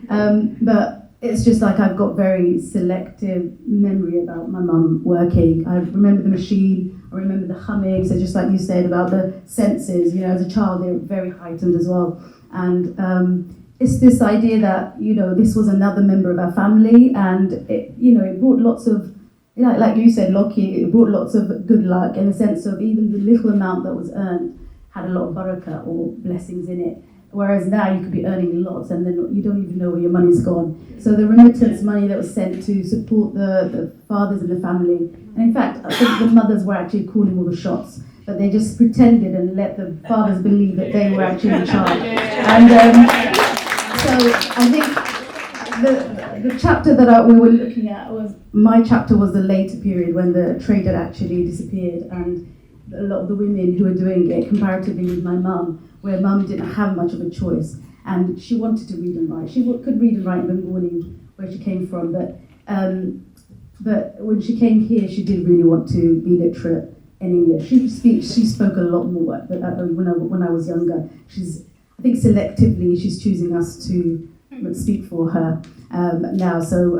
But it's just like I've got very selective memory about my mum working. I remember the machine, I remember the humming, so just like you said about the senses, as a child they were very heightened as well. And it's this idea that, this was another member of our family, and it brought lots of, like you said, Lockie, it brought lots of good luck in the sense of even the little amount that was earned had a lot of barakah or blessings in it. Whereas now you could be earning lots and then you don't even know where your money's gone. So the remittance money that was sent to support the fathers in the family, and in fact I think the mothers were actually calling all the shots, but they just pretended and let the fathers believe that they were actually in charge. And so I think the chapter that we were looking at my chapter was the later period when the trade had actually disappeared, and a lot of the women who were doing it comparatively with my mum, where mum didn't have much of a choice, and she wanted to read and write. She could read and write in Bengali, where she came from, but when she came here, she did really want to be literate in English. She spoke a lot more when I was younger. I think selectively she's choosing us to speak for her now. So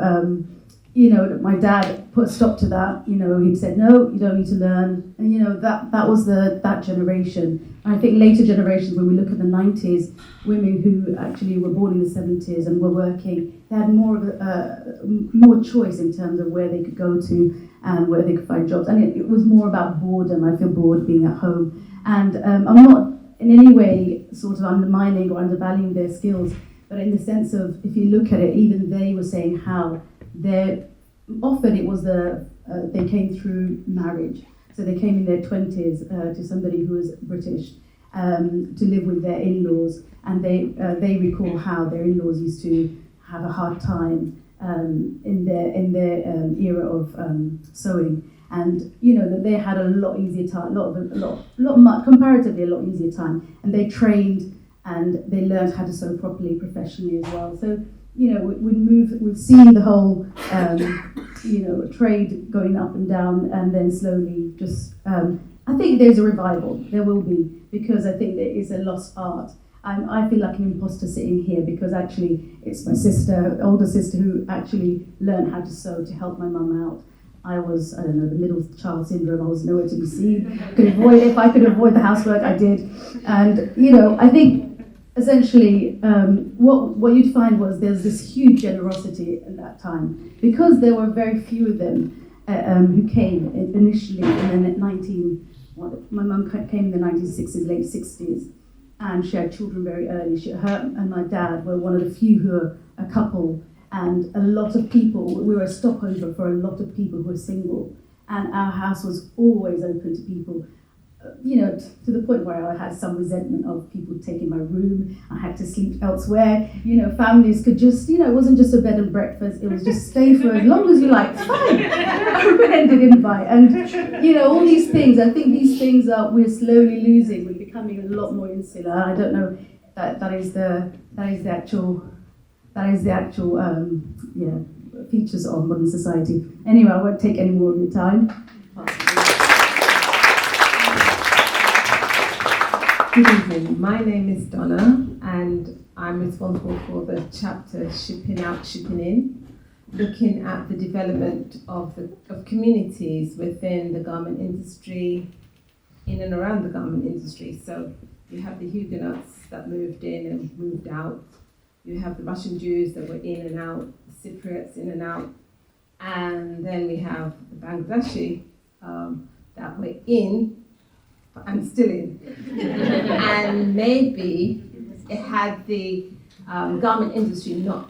my dad put a stop to that. He'd said, no, you don't need to learn. And that was that generation. And I think later generations, when we look at the 90s, women who actually were born in the 70s and were working, they had more choice in terms of where they could go to and where they could find jobs. And it was more about boredom. I feel bored being at home. And I'm not in any way sort of undermining or undervaluing their skills, but in the sense of, if you look at it, even they were saying how often it was they came through marriage. So they came in their 20s to somebody who was British to live with their in-laws, and they recall how their in-laws used to have a hard time in their era of sewing, and that they had a lot easier time, comparatively a lot easier time, and they trained and they learned how to sew properly professionally as well. So we've seen the whole trade going up and down, and then slowly just I think there's a revival. There will be, because I think there is a lost art. I feel like an imposter sitting here because actually it's my sister, older sister, who actually learned how to sew to help my mum out. I was, the middle child syndrome, I was nowhere to be seen. If I could avoid the housework, I did. And, I think essentially what you'd find was there's this huge generosity at that time, because there were very few of them who came initially, and then my mum came in the 1960s, late 60s, and she had children very early. Her and my dad were one of the few who were a couple, and a lot of people, we were a stopover for a lot of people who were single, and our house was always open to people, to the point where I had some resentment of people taking my room. I had to sleep elsewhere. Families could just, it wasn't just a bed and breakfast, it was just stay for as long as you like, fine. Open-ended invite. And, all these things, I think these things we're slowly losing. We're becoming a lot more insular. I don't know that is the actual features of modern society. Anyway, I won't take any more of your time. Good evening. My name is Donna, and I'm responsible for the chapter Shipping Out, Shipping In, looking at the development of communities within the garment industry, in and around the garment industry. So you have the Huguenots that moved in and moved out. You have the Russian Jews that were in and out, the Cypriots in and out, and then we have the Bangladeshi that were in. I'm still in. And maybe it had the garment industry not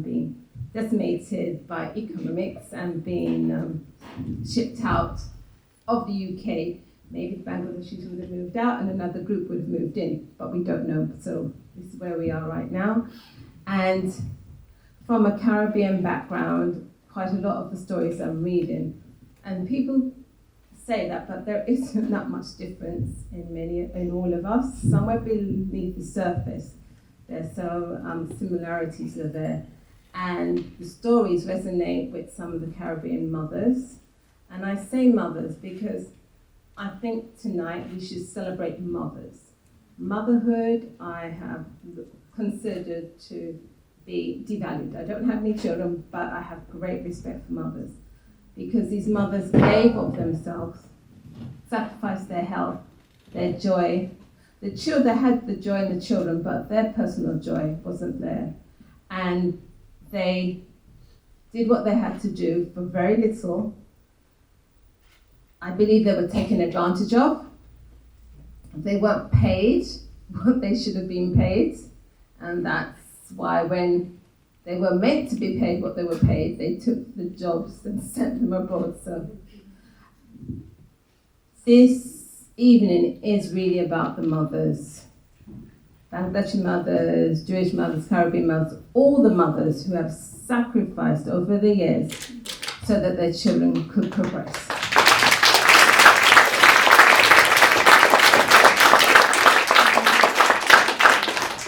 being decimated by economics and being shipped out of the UK, maybe the Bangladeshis would have moved out and another group would have moved in, but we don't know. So this is where we are right now. And from a Caribbean background, quite a lot of the stories I'm reading, and people say that, but there isn't that much difference in all of us. Somewhere beneath the surface, there's similarities are there, and the stories resonate with some of the Caribbean mothers. And I say mothers because I think tonight we should celebrate mothers. Motherhood I have considered to be devalued. I don't have any children, but I have great respect for mothers, because these mothers gave of themselves, sacrificed their health, their joy. The children had the joy in the children, but their personal joy wasn't there. And they did what they had to do for very little. I believe they were taken advantage of. They weren't paid what they should have been paid. And that's why when they were meant to be paid what they were paid, they took the jobs and sent them abroad. So this evening is really about the mothers. Bangladeshi mothers, Jewish mothers, Caribbean mothers, all the mothers who have sacrificed over the years so that their children could progress.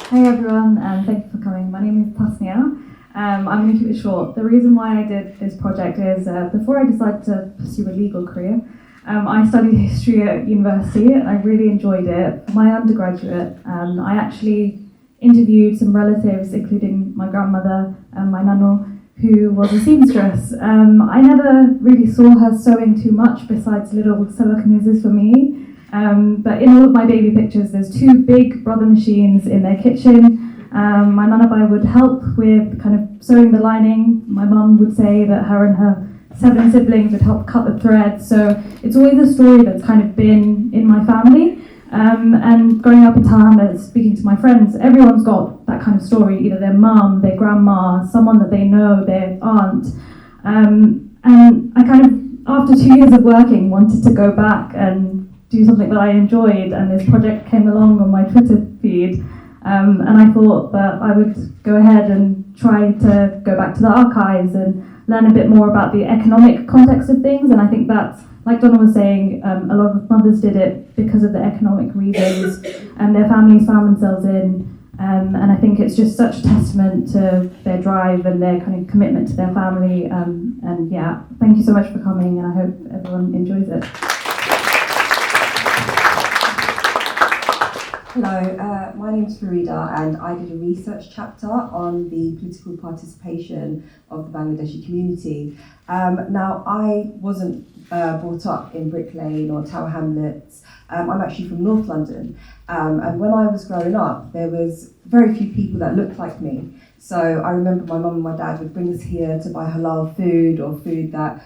Hey everyone, and thank you for coming. My name is Tasnia. I'm going to keep it short. The reason why I did this project is before I decided to pursue a legal career, I studied history at university and I really enjoyed it. For my undergraduate, I actually interviewed some relatives, including my grandmother and my nano, who was a seamstress. I never really saw her sewing too much besides little sewing kameezes for me. But in all of my baby pictures, there's two big brother machines in their kitchen. My nanabai would help with kind of sewing the lining. My mum would say that her and her 7 siblings would help cut the thread. So it's always a story that's kind of been in my family. And growing up in Thailand, speaking to my friends, everyone's got that kind of story, either their mum, their grandma, someone that they know, their aunt. And I kind of, after 2 years of working, wanted to go back and do something that I enjoyed, and this project came along on my Twitter feed, And I thought that I would go ahead and try to go back to the archives and learn a bit more about the economic context of things. And I think that's, like Donna was saying, a lot of mothers did it because of the economic reasons their families found themselves in. And I think it's just such a testament to their drive and their kind of commitment to their family. And yeah, thank you so much for coming, and I hope everyone enjoys it. Hello, my name's Farida, and I did a research chapter on the political participation of the Bangladeshi community. Now, I wasn't brought up in Brick Lane or Tower Hamlets. I'm actually from North London, and when I was growing up, there was very few people that looked like me. So I remember my mum and my dad would bring us here to buy halal food or food that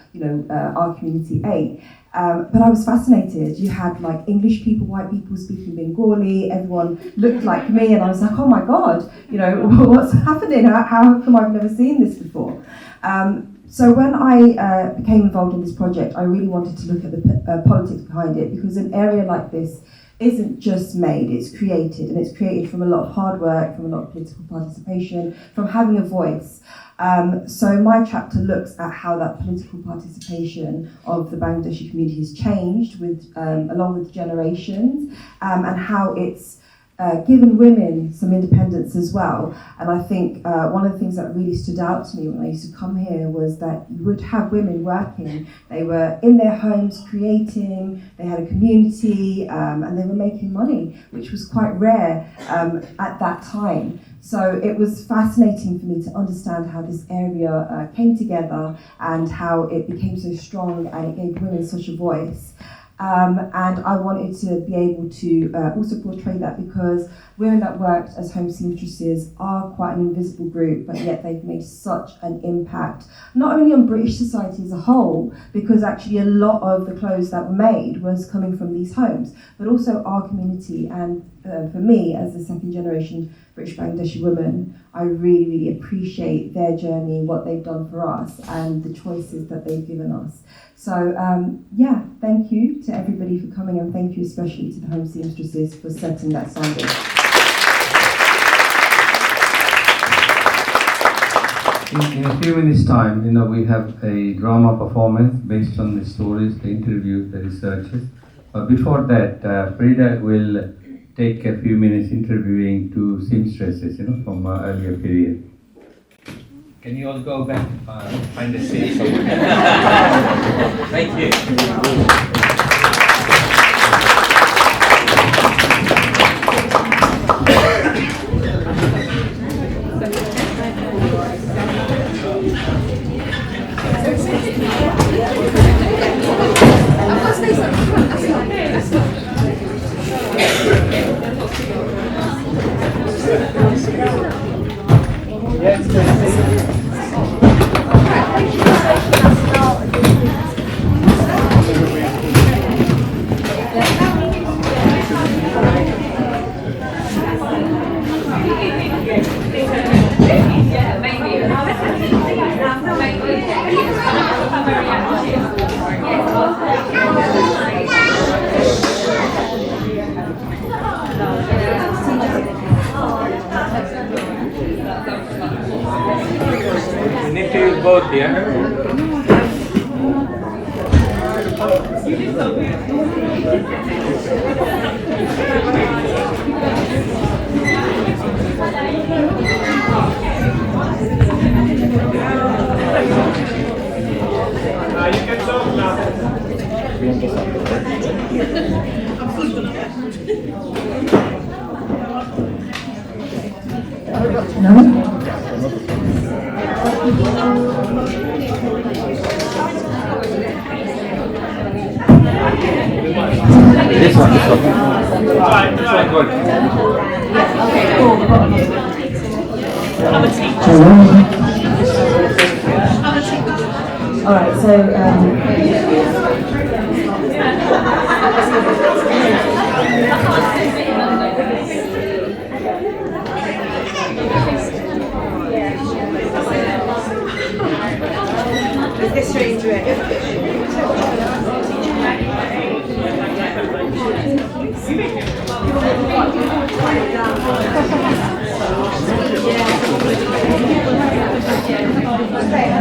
our community ate. But I was fascinated. You had like English people, white people speaking Bengali. Everyone looked like me, and I was like, oh my God, what's happening? How come I've never seen this before? So when I became involved in this project, I really wanted to look at the politics behind it, because an area like this isn't just made, it's created, and it's created from a lot of hard work, from a lot of political participation, from having a voice. So my chapter looks at how that political participation of the Bangladeshi community has changed along with generations, and how it's given women some independence as well. And I think one of the things that really stood out to me when I used to come here was that you would have women working. They were in their homes creating, they had a community, and they were making money, which was quite rare at that time. So it was fascinating for me to understand how this area came together and how it became so strong, and it gave women such a voice. And I wanted to be able to also portray that, because women that worked as home seamstresses are quite an invisible group, but yet they've made such an impact, not only on British society as a whole, because actually a lot of the clothes that were made was coming from these homes, but also our community. And for me, as a second generation British Bangladeshi woman, I really, really appreciate their journey, what they've done for us, and the choices that they've given us. So thank you to everybody for coming, and thank you especially to the home seamstresses for setting that standard. In a few minutes' time, we have a drama performance based on the stories, the interviews, the researches. But before that, Frida will take a few minutes interviewing two seamstresses, from earlier period. Can you all go back, find a seat somewhere? Thank you. You need to use both, yeah? You can talk now. This one. Good. Okay, cool. All right, so let's get straight into it.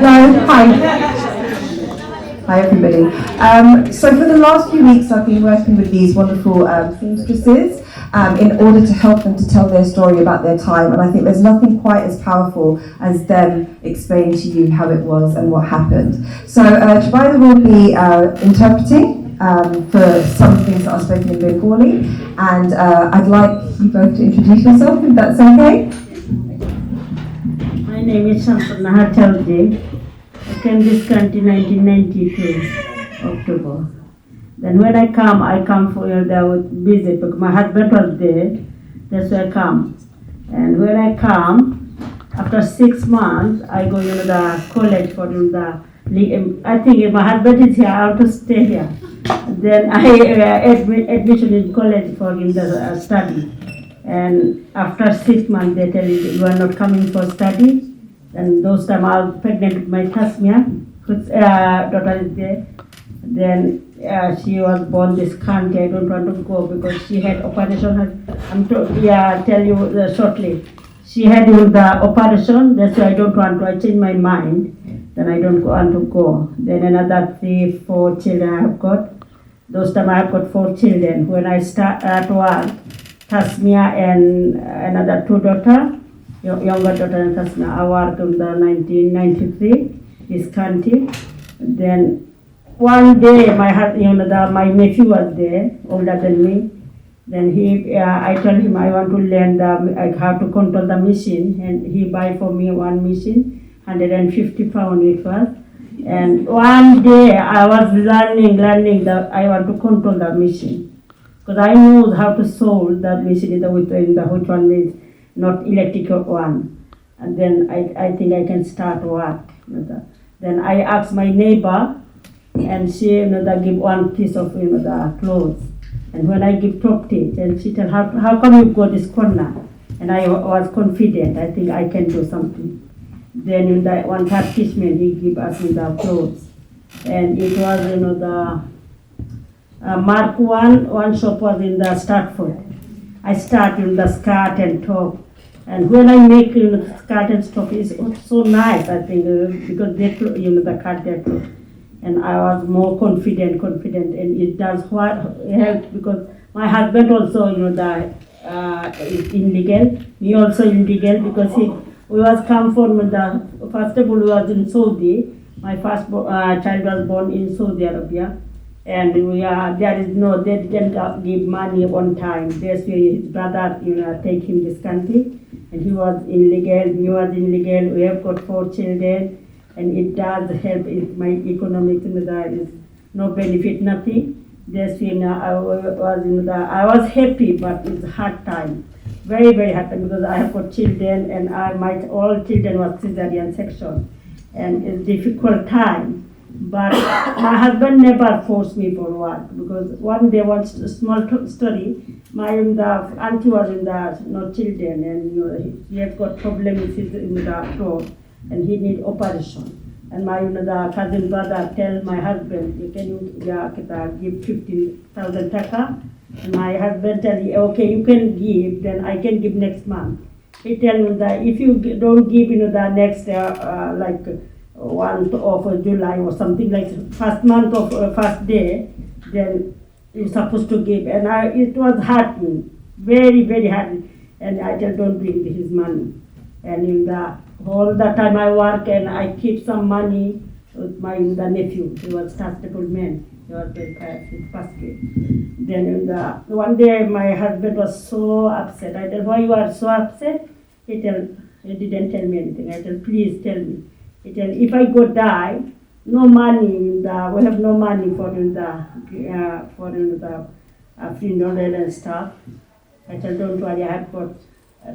No, hi. Hi everybody. So for the last few weeks I've been working with these wonderful seamstresses in order to help them to tell their story about their time, and I think there's nothing quite as powerful as them explaining to you how it was and what happened. So Jubaida will be interpreting for some things that are spoken in Bengali, and I'd like you both to introduce yourself, if that's okay. My name is Shamsunahar Chowdhury. I came this country 1992, October. Then when I come for there was visit because my husband was there. That's why I come. And when I come, after 6 months, I go the college for I think my husband is here. I have to stay here. Then I admission in college for the study. And after 6 months, they tell you are not coming for study. And those time I was pregnant with my Tasmia, whose daughter is there. Then she was born this country. I don't want to go because she had operation. Tell you shortly. She had the operation. That's why I don't want to. I change my mind. Then I don't want to go. Then another 3-4 children I have got. Those time I have got 4 children. When I start at work, Tasmia and another 2 daughters. Younger daughter in Tasmania. I worked in the 1993, this country. Then one day my nephew was there, older than me. Then I told him I want to learn how to control the machine, and he buy for me one machine, 150 pounds it was. And one day I was learning that I want to control the machine, because I know how to solve the machine which one is not electrical one. And then I think I can start work. Then I asked my neighbor, and she give one piece of the clothes. And when I give top tea, and she tell how come you go this corner? And I was confident. I think I can do something. Then one practitioner he give us the clothes, and it was the Mark one shop was in the Stratford. I start in the skirt and top. And when I make skirt and top, it's so nice, I think, because they the cut their clothes. And I was more confident, and it does help because my husband also, is illegal. Me also illegal because we was come from first of all, we was in Saudi. My first child was born in Saudi Arabia. And they didn't give money on time. That's why his brother, take him this country, and he was illegal. Me was illegal. We have got 4 children, and it does help. My economic, there is no benefit, nothing. That's why I was happy, but it's a hard time, very very hard time because I have got children, and all children was cesarean section, and it's difficult time. But my husband never forced me for work because one day, one small story, my auntie was in the children, and he had got problem with his throat, and he need operation. And my the cousin brother tell my husband, can you give 15,000 taka? And my husband tell me, okay, you can give, then I can give next month. He tell me that if you don't give the next 1 of July or something like first month of first day, then you're supposed to give. And it was hurting, very very hurting. And I tell don't bring his money. And all the time I work and I keep some money with the nephew. He was trustable man. He was very pious in first grade. Then one day my husband was so upset. I tell, why you are so upset? He didn't tell me anything. I tell, please tell me. He tell, if I go die, no money. We have no money for the funeral and stuff. I tell, don't worry. I have got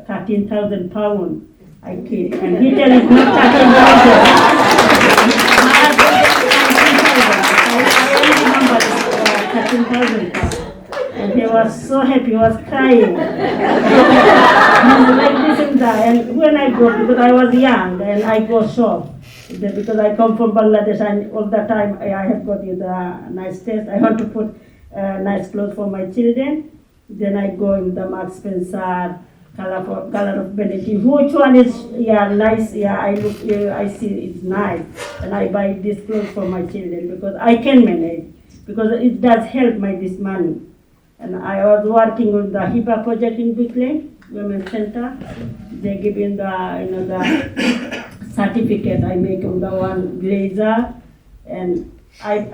13,000 pounds. I keep, and he tell it's not 13,000. 13,000 pounds. And he was so happy. He was crying. Like this and that. And when I go, because I was young, and I go shop. Because I come from Bangladesh, and all the time I have got the nice taste. I want to put nice clothes for my children. Then I go in the Marks Spencer, color of vanity. Which one is nice? I look, I see it's nice, and I buy this clothes for my children because I can manage, because it does help this money. And I was working on the HIPAA project in Brooklyn Women's Center. They give in the certificate. I make on the one blazer, and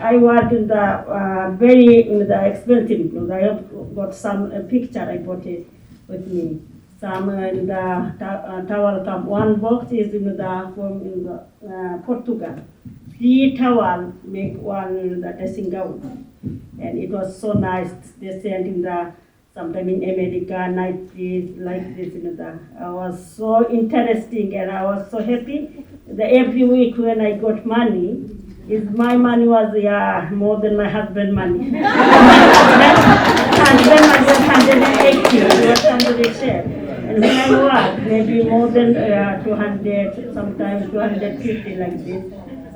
I work in the the expensive clothes. I have got some picture. I bought it with me. Some in the towel come. One box is from Portugal. 3 towels make one the dressing gown, and it was so nice. They sent in sometime in America, nighties like this. I was so interesting, and I was so happy. Every week when I got money, my money was more than my husband's money. Husband money was 180, it was 100 share. And when I work, maybe more than 200, sometimes 250 like this.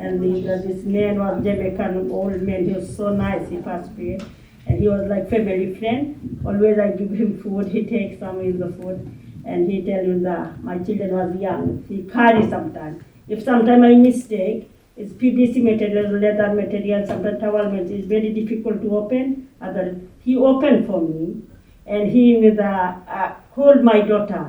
And this man was Jamaican old man. He was so nice. He passed away, and he was like family friend. Always I give him food. He takes some of the food, and he tell you that my children was young. He carry sometimes. If sometimes I mistake, it's PVC material, leather material, sometimes towel material. It's very difficult to open. He opened for me, and he hold my daughter,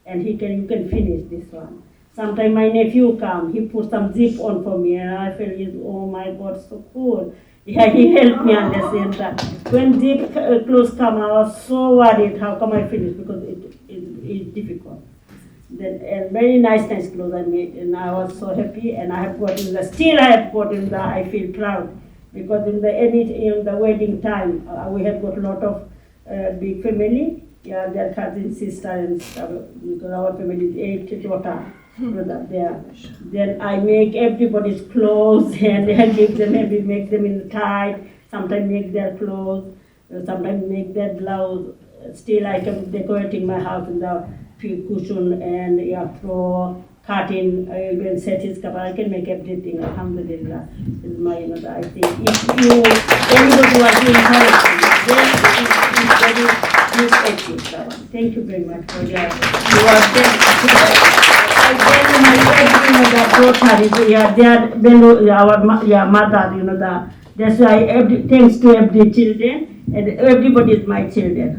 and he tell you can finish this one. Sometimes my nephew come, he put some zip on for me, and I feel, oh my God, so cool. Yeah, he helped me understand that. When zip clothes come, I was so worried, how come I finish, because it is difficult. Then, and very nice clothes I made, and I was so happy, and I have gotten still I have gotten I feel proud, because in the wedding time, we have got a lot of big family, their cousin, sister, and stuff, because our family is 8 daughters. There. Then I make everybody's clothes and I give them, maybe make them in tight, sometimes make their clothes, sometimes make their blouse. Still I can decorating my house in the cushion and throw, curtain, even set his cover. I can make everything. Alhamdulillah. Is my I think if anybody was encouraging, then it's very good. Thank you very much for your our mother, that's why thanks to every children, and everybody is my children.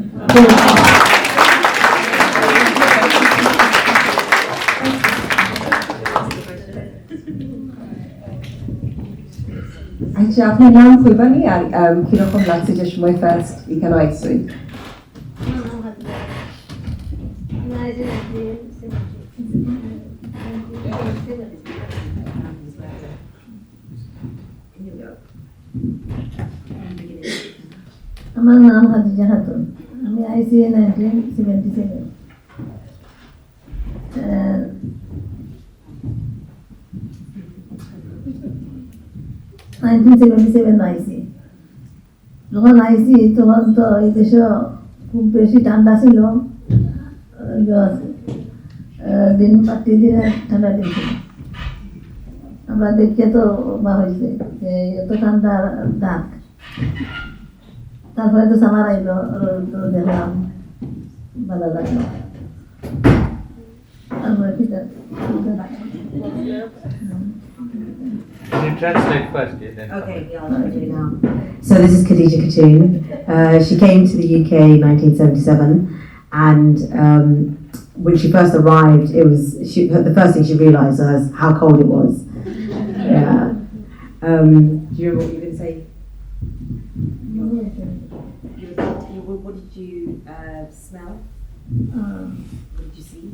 আচ্ছা, আপনার নাম কইবানি আর কিরকম লাগছে যে সময় first এখানে আইসই? আমার নাম হাদিজা খাতুন, আমি আইসি 1977। 1977 আইসি। যখন আইসি তখন তো এই দেশে খুব বেশি ঠান্ডা ছিল, দিন পাতি দিনে ঠান্ডা দিন ছিল। আমরা দেখে তো বা হয়েছে যে এত ঠান্ডা ডাক। তারপরে তো সামার আইলো, দেখলাম ভালো লাগলো। তারপরে ঠিক আছে। Can you translate first? Then Okay, yeah, I'll do it now. So this is Khadija Khatun. She came to the UK in 1977, and when she first arrived, the first thing she realised was how cold it was. Yeah. Do you remember what you were going to say? What did you smell? What did you see?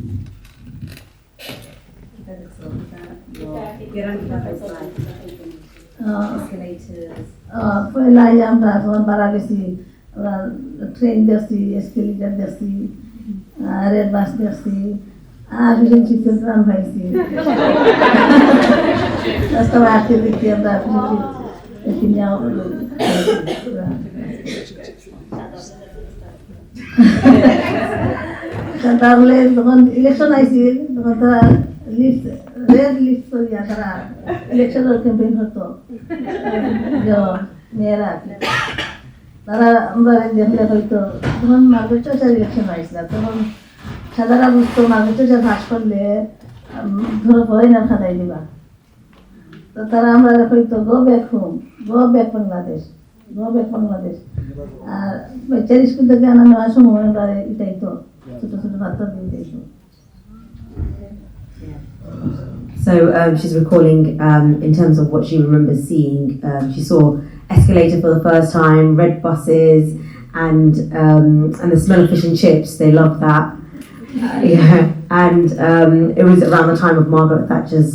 পয়লা আমরা যখন বাড়া গেছি, train দেখছি, escalator দেখছি, rail bus দেখছি, আর শীতের প্রাণ পাইছি। রাস্তায় আসতে দেখছি আমরা তাহলে যখন ইলেকশন আইছিল তখন তারা রেড লিস্ট করিয়া তারা ইলেকশনের ক্যাম্পেইন হতো, মেয়েরা তারা আমরা দেখলে হয়তো তখন মার্গের চর্চার ইলেকশন হয়েছিল, তখন সাদারা বুঝতো মার্কেটে যে ভাস করলে ধরো পরে না খাদাই দিবা তো তারা আমরা কইতো go back home go back Bangladesh আর বাচ্চার স্কুল থেকে আনা নেওয়ার সময় আমরা এটাই তো ছোট ছোট বাচ্চা দিয়ে দিত So she's recalling in terms of what she remembers seeing. She saw escalator for the first time, red buses, and the smell of fish and chips. They loved that. Yeah, and it was around the time of Margaret Thatcher's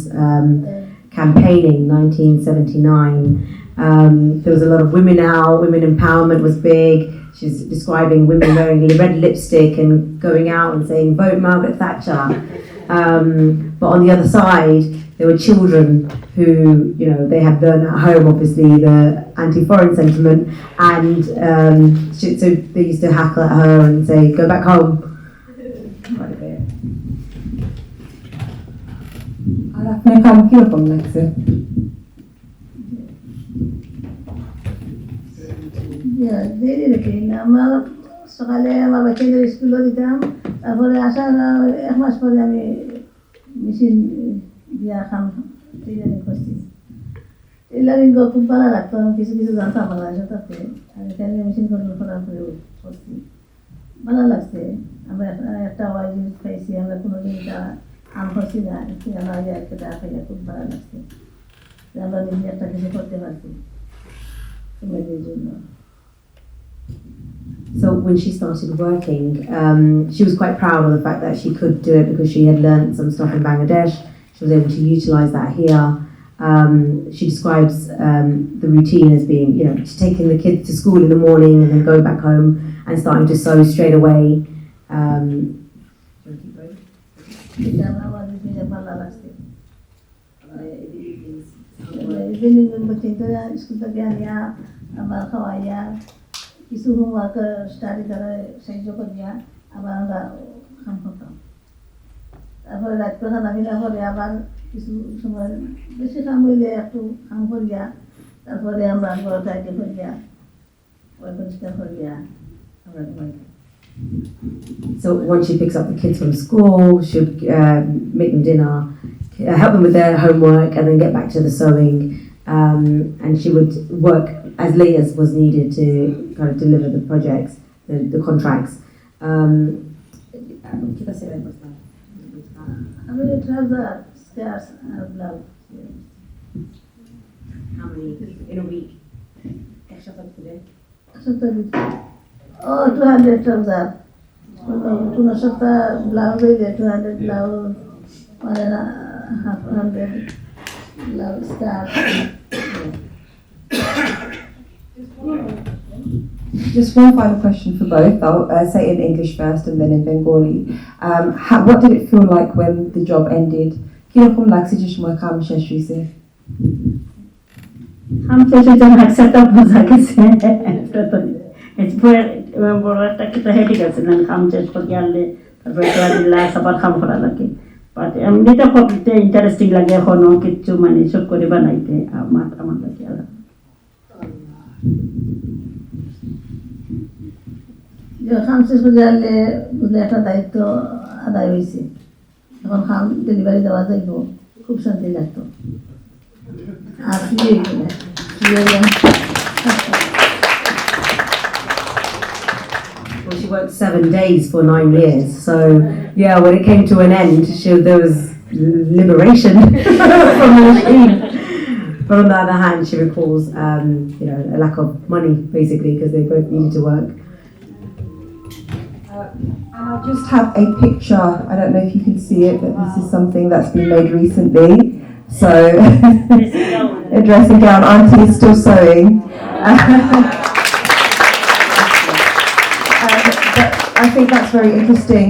campaigning, 1979. There was a lot of women out. Women empowerment was big. She's describing women wearing red lipstick and going out and saying, "Vote Margaret Thatcher." But on the other side, there were children who, you know, they had learned at home, obviously, the anti-foreign sentiment, and so they used to hackle at her and say, "Go back home." আর আপনার কাম কিরকম লাগছে? দেরি রেখে আমার সকালে আমার বাচ্চাদের স্কুলে দিতাম তারপরে আসার 1 মাস পরে আমি মেশিন দিয়া খাম টেলারিং করছি টেলারিং খুব ভালো লাগতো আমি কিছু কিছু জানতাম বাংলাদেশে তাতে আর এখানে মেশিন করার পরে করছি ভালো লাগছে আমরা একটা ওয়াইজ পাইছি আমরা কোনোদিন এটা আম করছি না আমার একটা খাইলে খুব ভালো লাগছে আমরা নিজে একটা কিছু করতে পারছি সমাজের জন্য So when she started working, she was quite proud of the fact that she could do it because she had learned some stuff in Bangladesh. She was able to utilise that here. She describes the routine as being, you know, taking the kids to school in the morning and then going back home and starting to sew straight away. কিছু homework study করে সাহায্য করিয়া আবার আমরা কাম করতাম তারপরে রাত্রে খানা পিনা করে আবার কিছু সময় বেশি কাম হইলে একটু কাম করিয়া তারপরে আমরা ঘর দায়িত্ব করিয়া পরিষ্কার করিয়া আমরা ঘুমাইতাম So once she picks up the kids from school, she'd make them dinner, help them with their homework, and then get back to the sewing. And she would work as late as was needed to kind of deliver the projects, the contracts. How many in a week? Oh, 200 trousers. Tuna shata blouse 200 blouse, 100 blouse scarf. Just one final question for both. I'll say it in English first and then in Bengali. What did it feel like when the job ended? কিরকম লাগছে যে সময় কাম শেষ হয়েছে? কাম শেষ হয়েছে একসাথে বোঝা গেছে বড় একটা কিছু হেঁটে গেছে না কাম শেষ করে আনলে তারপরে আবার কাম করা লাগে বাট এমনিতে করতে ইন্টারেস্টিং লাগে এখনো কিছু মানে সব করে বানাইতে আমার লাগে খাম শেষ করে আনলে বুঝলে একটা দায়িত্ব আদায় হয়েছে যখন খাম ডেলিভারি দেওয়া যাইব খুব শান্তি লাগতো আর Well, she worked 7 days for 9 years. So, yeah, when it came to an end, there was liberation from the machine. But on the other hand, she recalls, you know, a lack of money, basically, because they both needed to work. And I just have a picture. I don't know if you can see it, but this is something that's been made recently. So, a dressing gown. Auntie is still sewing. I think that's very interesting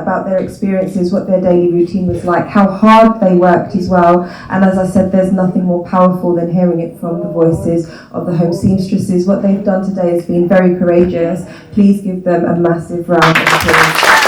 about their experiences, what their daily routine was like, how hard they worked as well. And as I said, there's nothing more powerful than hearing it from the voices of the home seamstresses. What they've done today has been very courageous. Please give them a massive round of applause.